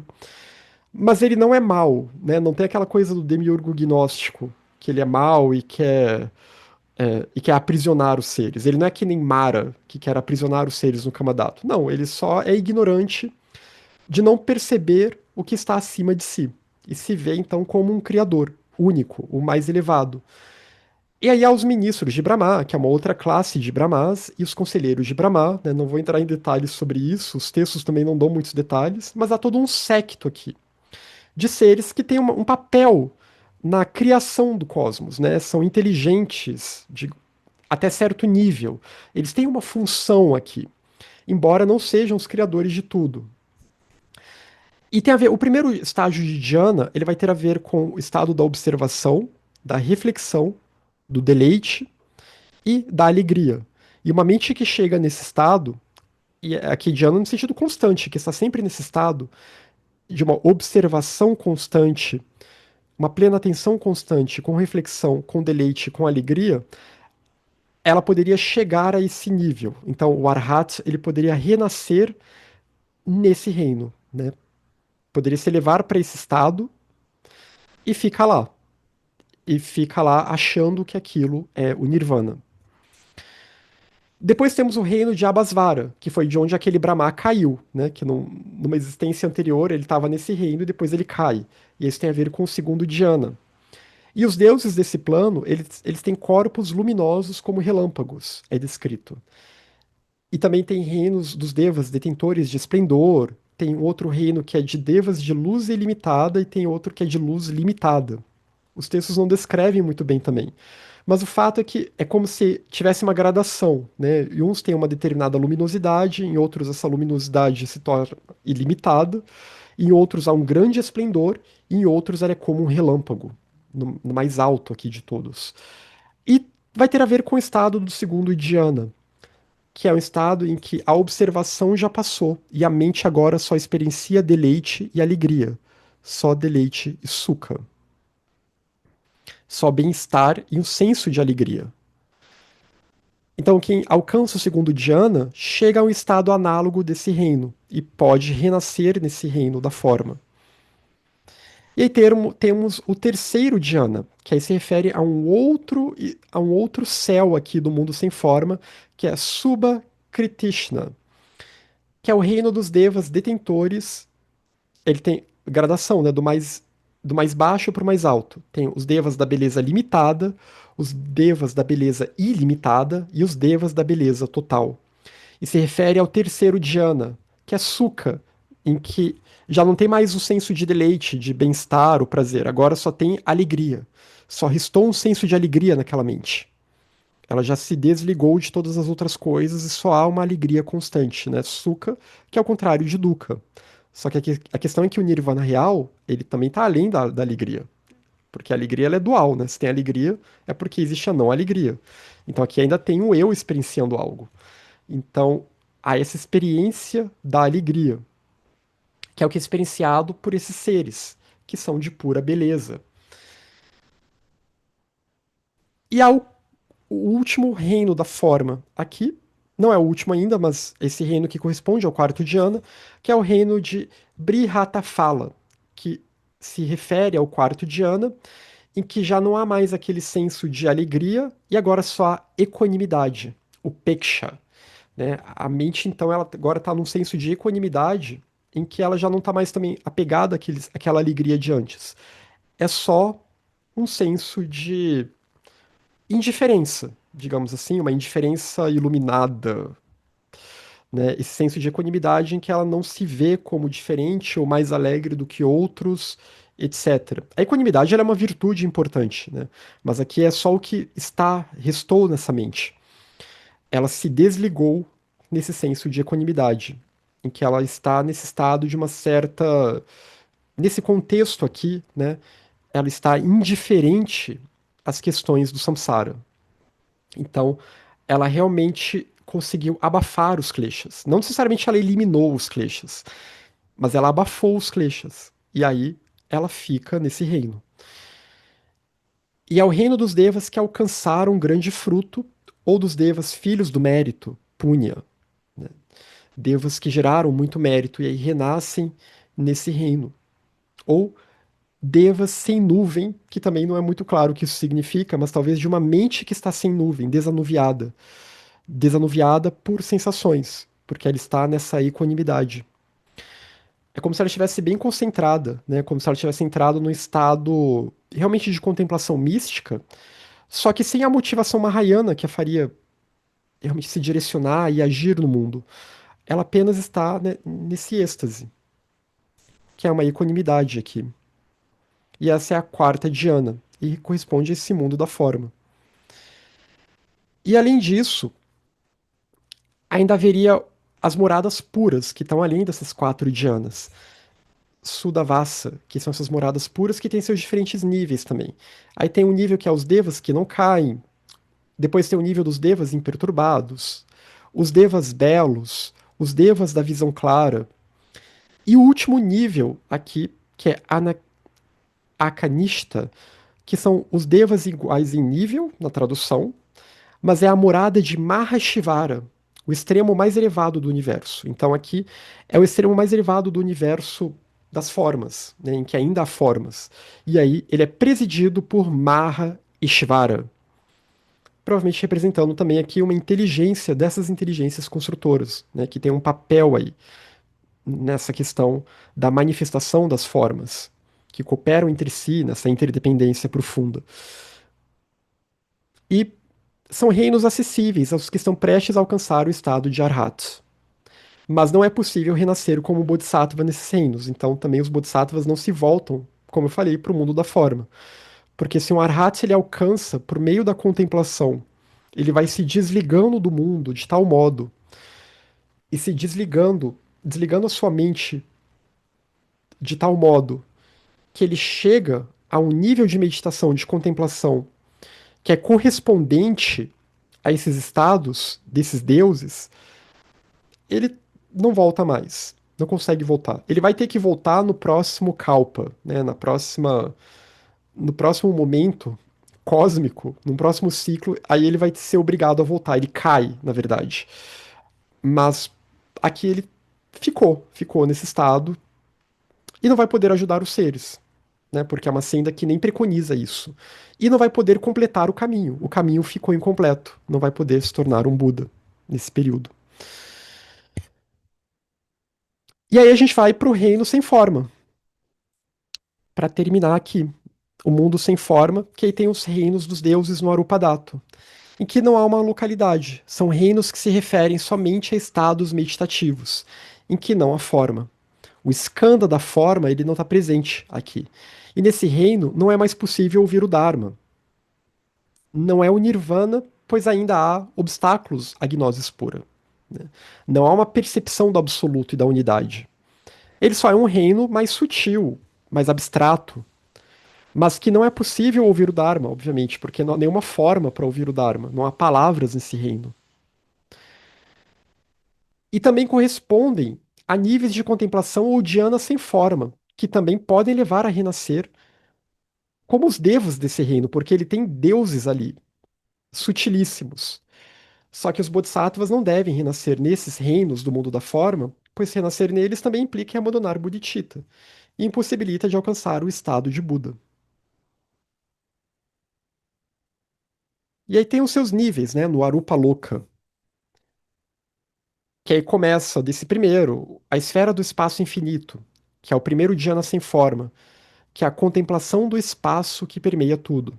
Mas ele não é mal, né? Não tem aquela coisa do demiurgo gnóstico, que ele é mal e quer aprisionar os seres. Ele não é que nem Mara, que quer aprisionar os seres no Kamadato. Não, ele só é ignorante de não perceber o que está acima de si. E se vê, então, como um criador único, o mais elevado. E aí há os ministros de Brahma, que é uma outra classe de Brahmas, e os conselheiros de Brahma, né? Não vou entrar em detalhes sobre isso, os textos também não dão muitos detalhes, mas há todo um séquito aqui de seres que têm um papel na criação do cosmos, né? São inteligentes até certo nível. Eles têm uma função aqui, embora não sejam os criadores de tudo. E tem a ver, o primeiro estágio de Dhyana, ele vai ter a ver com o estado da observação, da reflexão, do deleite e da alegria. E uma mente que chega nesse estado, e aqui Dhyana no sentido constante, que está sempre nesse estado de uma observação constante, uma plena atenção constante, com reflexão, com deleite, com alegria, ela poderia chegar a esse nível. Então, o Arhat, ele poderia renascer nesse reino, né? Poderia se elevar para esse estado e fica lá. E fica lá achando que aquilo é o Nirvana. Depois temos o reino de Abasvara, que foi de onde aquele Brahma caiu, né? Que numa existência anterior ele estava nesse reino e depois ele cai. E isso tem a ver com o segundo Dhyana. E os deuses desse plano, eles têm corpos luminosos como relâmpagos, é descrito. E também tem reinos dos devas, detentores de esplendor. Tem outro reino que é de devas de luz ilimitada e tem outro que é de luz limitada. Os textos não descrevem muito bem também. Mas o fato é que é como se tivesse uma gradação, né? E uns têm uma determinada luminosidade, em outros essa luminosidade se torna ilimitada, em outros há um grande esplendor, e em outros ela é como um relâmpago, no mais alto aqui de todos. E vai ter a ver com o estado do segundo dhyana, que é um estado em que a observação já passou e a mente agora só experiencia deleite e alegria, só deleite e sukha, só bem-estar e um senso de alegria. Então, quem alcança o segundo dhyana chega a um estado análogo desse reino e pode renascer nesse reino da forma. E aí temos o terceiro dhyana, que aí se refere a um outro céu aqui do mundo sem forma, que é Subha Kritishna, que é o reino dos devas detentores. Ele tem gradação, né, do mais baixo para o mais alto. Tem os devas da beleza limitada, os devas da beleza ilimitada e os devas da beleza total. E se refere ao terceiro dhyana, que é Sukha, em que já não tem mais o senso de deleite, de bem-estar, o prazer, agora só tem alegria. Só restou um senso de alegria naquela mente. Ela já se desligou de todas as outras coisas e só há uma alegria constante, né? Sukha, que é o contrário de dukkha. Só que a questão é que o nirvana real, ele também está além da alegria. Porque a alegria ela é dual, né? Se tem alegria, é porque existe a não alegria. Então aqui ainda tem o eu experienciando algo. Então, há essa experiência da alegria, que é o que é experienciado por esses seres, que são de pura beleza. E há o último reino da forma aqui, não é o último ainda, mas esse reino que corresponde ao quarto dhyana, que é o reino de Brihatafala, que se refere ao quarto dhyana, em que já não há mais aquele senso de alegria e agora só há equanimidade, o peksha, né? A mente, então, ela agora está num senso de equanimidade em que ela já não está mais também apegada àquela alegria de antes. É só um senso de indiferença, digamos assim, uma indiferença iluminada, né? Esse senso de equanimidade em que ela não se vê como diferente ou mais alegre do que outros, etc. A equanimidade ela é uma virtude importante, né? Mas aqui é só o que restou nessa mente. Ela se desligou nesse senso de equanimidade, em que ela está nesse estado de uma certa. Nesse contexto aqui, né? Ela está indiferente às questões do samsara. Então, ela realmente conseguiu abafar os kleshas. Não necessariamente ela eliminou os kleshas, mas ela abafou os kleshas. E aí ela fica nesse reino. E é o reino dos devas que alcançaram um grande fruto, ou dos devas filhos do mérito, punya, né? Devas que geraram muito mérito e aí renascem nesse reino. Ou devas sem nuvem, que também não é muito claro o que isso significa, mas talvez de uma mente que está sem nuvem, desanuviada. Desanuviada por sensações, porque ela está nessa equanimidade. É como se ela estivesse bem concentrada, né? Como se ela tivesse entrado num estado realmente de contemplação mística, só que sem a motivação mahayana que a faria realmente se direcionar e agir no mundo. Ela apenas está, né, nesse êxtase, que é uma equanimidade aqui. E essa é a quarta dhyana, e corresponde a esse mundo da forma. E além disso, ainda haveria as moradas puras, que estão além dessas quatro dhyanas. Sudavassa, que são essas moradas puras que têm seus diferentes níveis também. Aí tem um nível que é os devas que não caem, depois tem o nível dos devas imperturbados, os devas belos, os devas da visão clara, e o último nível aqui, que é Akanishta, que são os devas iguais em nível, na tradução, mas é a morada de Mahashivara, o extremo mais elevado do universo. Então aqui é o extremo mais elevado do universo das formas, né, em que ainda há formas. E aí ele é presidido por Maha Ishvara, provavelmente representando também aqui uma inteligência dessas inteligências construtoras, né, que tem um papel aí nessa questão da manifestação das formas, que cooperam entre si nessa interdependência profunda. E são reinos acessíveis aos que estão prestes a alcançar o estado de Arhat. Mas não é possível renascer como Bodhisattva nesses reinos, então também os Bodhisattvas não se voltam, como eu falei, para o mundo da forma. Porque se um Arhat ele alcança por meio da contemplação, ele vai se desligando do mundo de tal modo e se desligando a sua mente de tal modo que ele chega a um nível de meditação, de contemplação, que é correspondente a esses estados desses deuses, ele não volta mais. Não consegue voltar. Ele vai ter que voltar no próximo Kalpa, né? No próximo momento cósmico, no próximo ciclo, aí ele vai ser obrigado a voltar. Ele cai, na verdade. Mas aqui ele ficou nesse estado e não vai poder ajudar os seres, né? Porque é uma senda que nem preconiza isso. E não vai poder completar o caminho. O caminho ficou incompleto. Não vai poder se tornar um Buda nesse período. E aí a gente vai para o reino sem forma, para terminar aqui. O mundo sem forma, que aí tem os reinos dos deuses no Arupadato, em que não há uma localidade. São reinos que se referem somente a estados meditativos, em que não há forma. O skanda da forma, ele não está presente aqui. E nesse reino não é mais possível ouvir o Dharma. Não é o Nirvana, pois ainda há obstáculos à gnosis pura. Né? Não há uma percepção do absoluto e da unidade. Ele só é um reino mais sutil, mais abstrato, mas que não é possível ouvir o Dharma, obviamente, porque não há nenhuma forma para ouvir o Dharma, não há palavras nesse reino. E também correspondem a níveis de contemplação ou dhyana sem forma, que também podem levar a renascer como os devas desse reino, porque ele tem deuses ali, sutilíssimos. Só que os bodhisattvas não devem renascer nesses reinos do mundo da forma, pois renascer neles também implica em abandonar Bodhicitta e impossibilita de alcançar o estado de Buda. E aí tem os seus níveis, né, no Arupa Loka, que aí começa desse primeiro, a esfera do espaço infinito, que é o primeiro dhyana sem forma, que é a contemplação do espaço que permeia tudo.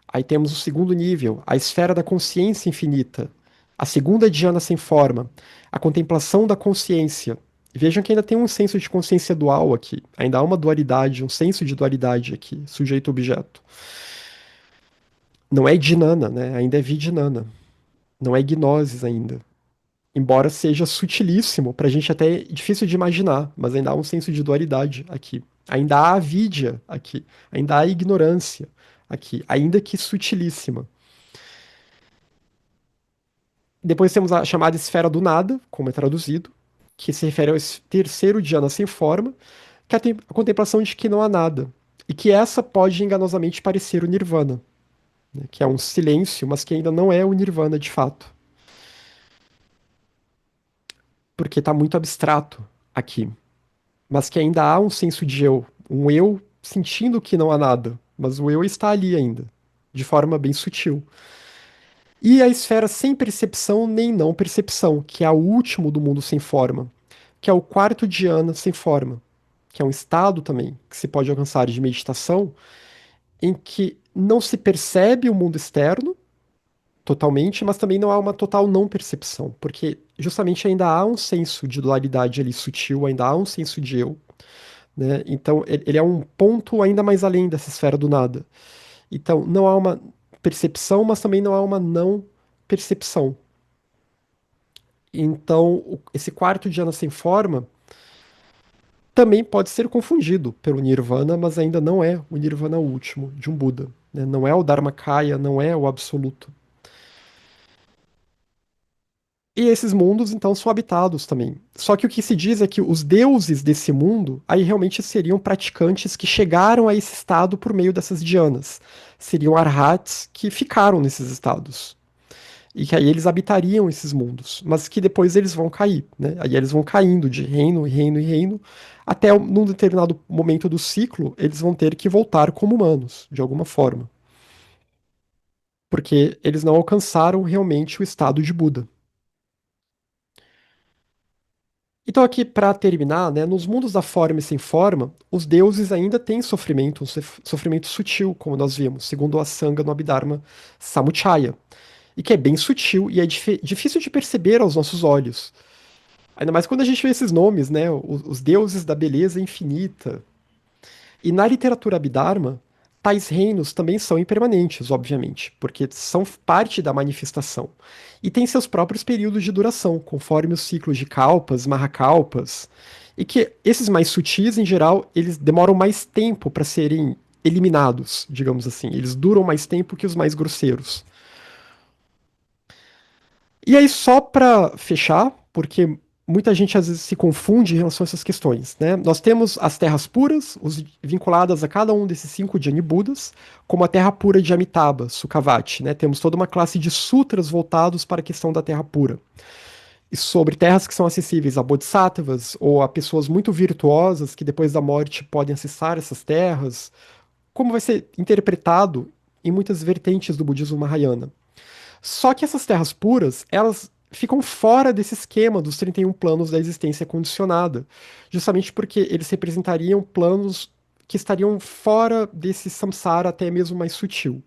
Aí temos o segundo nível, a esfera da consciência infinita, a segunda dhyana sem forma, a contemplação da consciência. E vejam que ainda tem um senso de consciência dual aqui, ainda há uma dualidade, um senso de dualidade aqui, sujeito-objeto. Não é dhinana, né? Ainda é vidinana. Não é gnosis ainda. Embora seja sutilíssimo, para a gente até é difícil de imaginar, mas ainda há um senso de dualidade aqui. Ainda há avidya aqui, ainda há ignorância aqui, ainda que sutilíssima. Depois temos a chamada esfera do nada, como é traduzido, que se refere ao terceiro dhyana sem forma, que é a contemplação de que não há nada. E que essa pode enganosamente parecer o nirvana, né, que é um silêncio, mas que ainda não é o nirvana de fato, porque está muito abstrato aqui. Mas que ainda há um senso de eu, um eu sentindo que não há nada, mas o eu está ali ainda, de forma bem sutil. E a esfera sem percepção nem não percepção, que é o último do mundo sem forma, que é o quarto dhyana sem forma, que é um estado também que se pode alcançar de meditação, em que não se percebe o mundo externo totalmente, mas também não há uma total não percepção, porque justamente ainda há um senso de dualidade ali sutil, ainda há um senso de eu, né? Então, ele é um ponto ainda mais além dessa esfera do nada. Então, não há uma percepção, mas também não há uma não percepção. Então, esse quarto dhyana sem forma também pode ser confundido pelo Nirvana, mas ainda não é o Nirvana último de um Buda, né? Não é o Dharmakaya, não é o absoluto. E esses mundos, então, são habitados também. Só que o que se diz é que os deuses desse mundo, aí realmente seriam praticantes que chegaram a esse estado por meio dessas dhyanas. Seriam arhats que ficaram nesses estados. e que aí eles habitariam esses mundos, mas que depois eles vão cair, né? Aí eles vão caindo de reino em reino em reino, até num determinado momento do ciclo, eles vão ter que voltar como humanos, de alguma forma, porque eles não alcançaram realmente o estado de Buda. Então aqui para terminar, né, nos mundos da forma e sem forma, os deuses ainda têm sofrimento, sofrimento sutil, como nós vimos, segundo a Sanga no Abhidharma Samuccaya, e que é bem sutil e é difícil de perceber aos nossos olhos. Ainda mais quando a gente vê esses nomes, né? Os deuses da beleza infinita. E na literatura Abhidharma, tais reinos também são impermanentes, obviamente, porque são parte da manifestação. E têm seus próprios períodos de duração, conforme os ciclos de kalpas, mahakalpas. E que esses mais sutis, em geral, eles demoram mais tempo para serem eliminados, digamos assim. Eles duram mais tempo que os mais grosseiros. E aí, só para fechar, porque muita gente às vezes se confunde em relação a essas questões, né? Nós temos as terras puras, vinculadas a cada um desses 5 Jani-Budas, como a terra pura de Amitabha, Sukhavati, né? Temos toda uma classe de sutras voltados para a questão da terra pura. E sobre terras que são acessíveis a bodhisattvas ou a pessoas muito virtuosas que depois da morte podem acessar essas terras, como vai ser interpretado em muitas vertentes do budismo Mahayana. Só que essas terras puras, elas ficam fora desse esquema dos 31 planos da existência condicionada, justamente porque eles representariam planos que estariam fora desse samsara até mesmo mais sutil.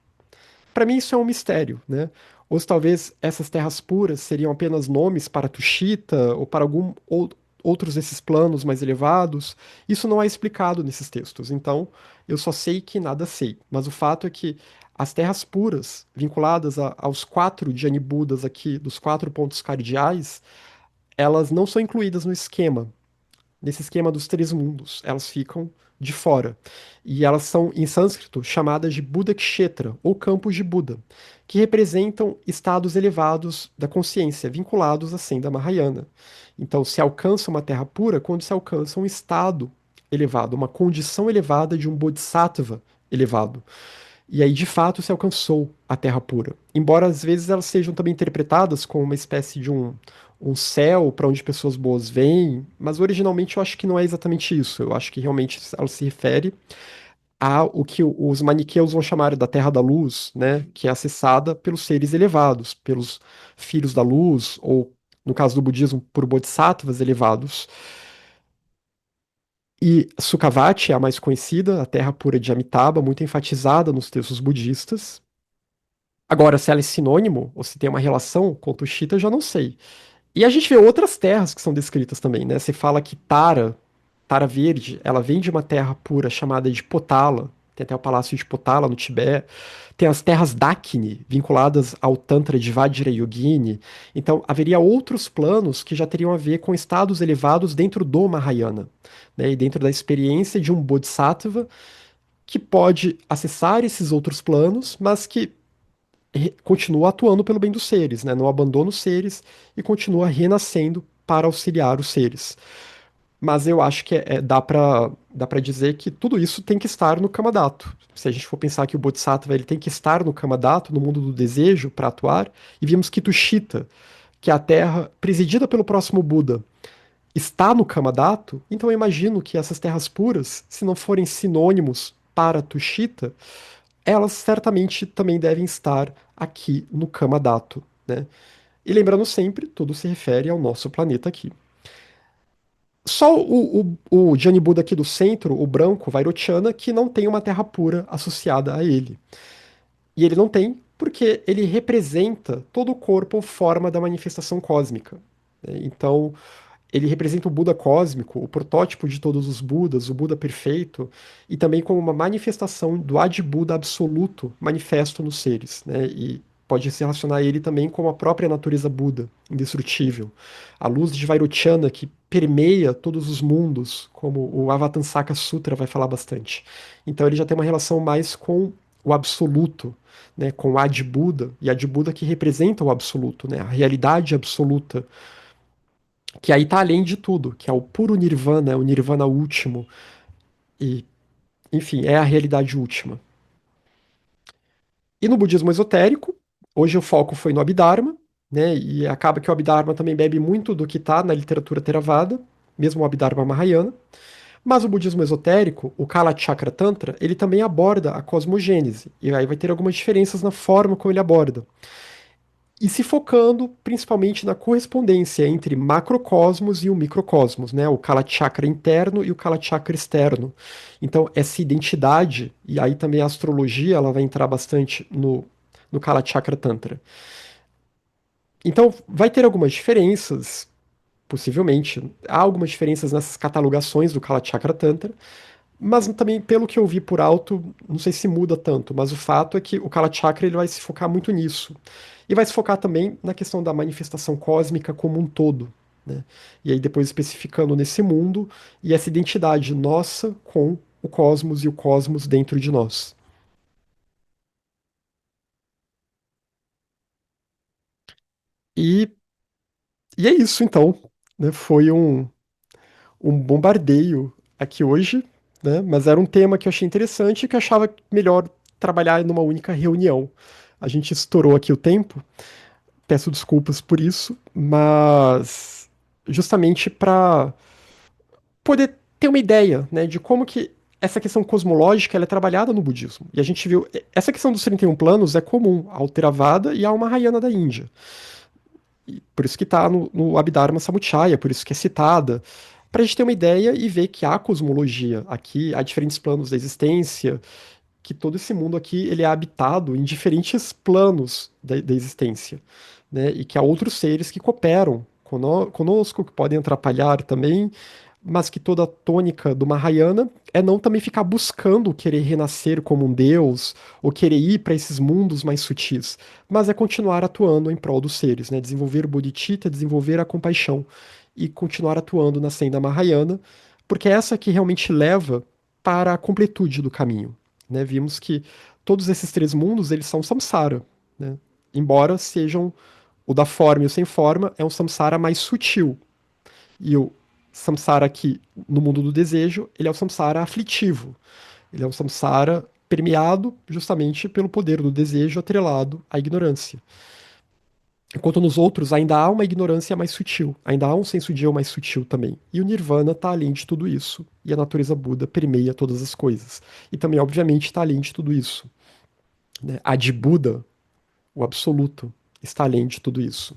Para mim isso é um mistério, né? Ou se talvez essas terras puras seriam apenas nomes para Tushita ou para algum outros desses planos mais elevados. Isso não é explicado nesses textos. Então, eu só sei que nada sei. Mas o fato é que as terras puras, vinculadas aos 4 Jani-Budas aqui, dos 4 pontos cardeais, elas não são incluídas no esquema, nesse esquema dos 3 mundos. Elas ficam de fora. E elas são, em sânscrito, chamadas de Buddha Kshetra, ou campos de Buda, que representam estados elevados da consciência, vinculados à senda Mahayana. Então, se alcança uma terra pura quando se alcança um estado elevado, uma condição elevada de um Bodhisattva elevado. E aí, de fato, se alcançou a Terra pura. Embora às vezes elas sejam também interpretadas como uma espécie de um céu para onde pessoas boas vêm, mas originalmente eu acho que não é exatamente isso. Eu acho que realmente ela se refere a o que os maniqueus vão chamar da Terra da Luz, né, que é acessada pelos seres elevados, pelos filhos da luz, ou no caso do budismo, por bodhisattvas elevados. E Sukhavati é a mais conhecida, a Terra pura de Amitabha, muito enfatizada nos textos budistas. Agora, se ela é sinônimo, ou se tem uma relação com Tushita, eu já não sei. E a gente vê outras terras que são descritas também, né? Você fala que Tara Verde, ela vem de uma terra pura chamada de Potala. Tem até o Palácio de Potala no Tibete. Tem as terras Dakini, vinculadas ao Tantra de Vajrayogini. Então, haveria outros planos que já teriam a ver com estados elevados dentro do Mahayana, né? E dentro da experiência de um Bodhisattva que pode acessar esses outros planos, mas que continua atuando pelo bem dos seres, né? Não abandona os seres e continua renascendo para auxiliar os seres. Mas eu acho que dá para dizer que tudo isso tem que estar no Kamadato. Se a gente for pensar que o Bodhisattva ele tem que estar no Kamadato, no mundo do desejo, para atuar, e vimos que Tushita, que é a terra presidida pelo próximo Buda, está no Kamadato, então eu imagino que essas terras puras, se não forem sinônimos para Tushita, elas certamente também devem estar aqui no Kamadato, né? E lembrando sempre, tudo se refere ao nosso planeta aqui. Só o Jani Buda aqui do centro, o branco, Vairochana, que não tem uma terra pura associada a ele. E ele não tem porque ele representa todo o corpo ou forma da manifestação cósmica, né? Então, ele representa o Buda cósmico, o protótipo de todos os Budas, o Buda perfeito, e também como uma manifestação do Adi Buda absoluto manifesto nos seres, né? E pode se relacionar a ele também com a própria natureza Buda, indestrutível. A luz de Vairochana que permeia todos os mundos, como o Avatamsaka Sutra vai falar bastante. Então ele já tem uma relação mais com o absoluto, né, com o Adi Buda, e Adi Buda que representa o absoluto, né, a realidade absoluta, que aí tá além de tudo, que é o puro nirvana, é o nirvana último, e, enfim, é a realidade última. E no budismo esotérico, Hoje o foco foi no Abhidharma, né? E acaba que o Abhidharma também bebe muito do que está na literatura Theravada, mesmo o Abhidharma Mahayana. Mas o budismo esotérico, o Kala Chakra Tantra, ele também aborda a cosmogênese. E aí vai ter algumas diferenças na forma como ele aborda. E se focando principalmente na correspondência entre macrocosmos e o microcosmos, né? O Kala Chakra interno e o Kala Chakra externo. Então, essa identidade, e aí também a astrologia, ela vai entrar bastante no Kala Chakra Tantra. Então, vai ter algumas diferenças, possivelmente. Há algumas diferenças nessas catalogações do Kala Chakra Tantra, mas também, pelo que eu vi por alto, não sei se muda tanto, mas o fato é que o Kala Chakra ele vai se focar muito nisso. E vai se focar também na questão da manifestação cósmica como um todo, né? E aí depois especificando nesse mundo e essa identidade nossa com o cosmos e o cosmos dentro de nós. E, e é isso então, né? Foi um bombardeio aqui hoje, né? Mas era um tema que eu achei interessante e que eu achava melhor trabalhar numa única reunião. A gente estourou aqui o tempo, peço desculpas por isso, mas justamente para poder ter uma ideia, né, de como que essa questão cosmológica ela é trabalhada no budismo. E a gente viu, essa questão dos 31 planos é comum ao Theravada e ao Mahayana da Índia. E por isso que está no Abhidharma Samutaya, por isso que é citada, para a gente ter uma ideia e ver que há cosmologia aqui, há diferentes planos da existência, que todo esse mundo aqui ele é habitado em diferentes planos da existência, né? E que há outros seres que cooperam conosco, que podem atrapalhar também, mas que toda a tônica do Mahayana é não também ficar buscando querer renascer como um deus ou querer ir para esses mundos mais sutis, mas é continuar atuando em prol dos seres, né? Desenvolver o bodhicitta, desenvolver a compaixão e continuar atuando na senda Mahayana, porque é essa que realmente leva para a completude do caminho, né? Vimos que todos esses três mundos eles são samsara, né? Embora sejam o da forma e o sem forma, é um samsara mais sutil. E o samsara aqui, no mundo do desejo, ele é o samsara aflitivo. Ele é um samsara permeado justamente pelo poder do desejo atrelado à ignorância. Enquanto nos outros ainda há uma ignorância mais sutil, ainda há um senso de eu mais sutil também. E o Nirvana está além de tudo isso. E a natureza Buda permeia todas as coisas. E também, obviamente, está além de tudo isso, né? A de Buda, o absoluto, está além de tudo isso.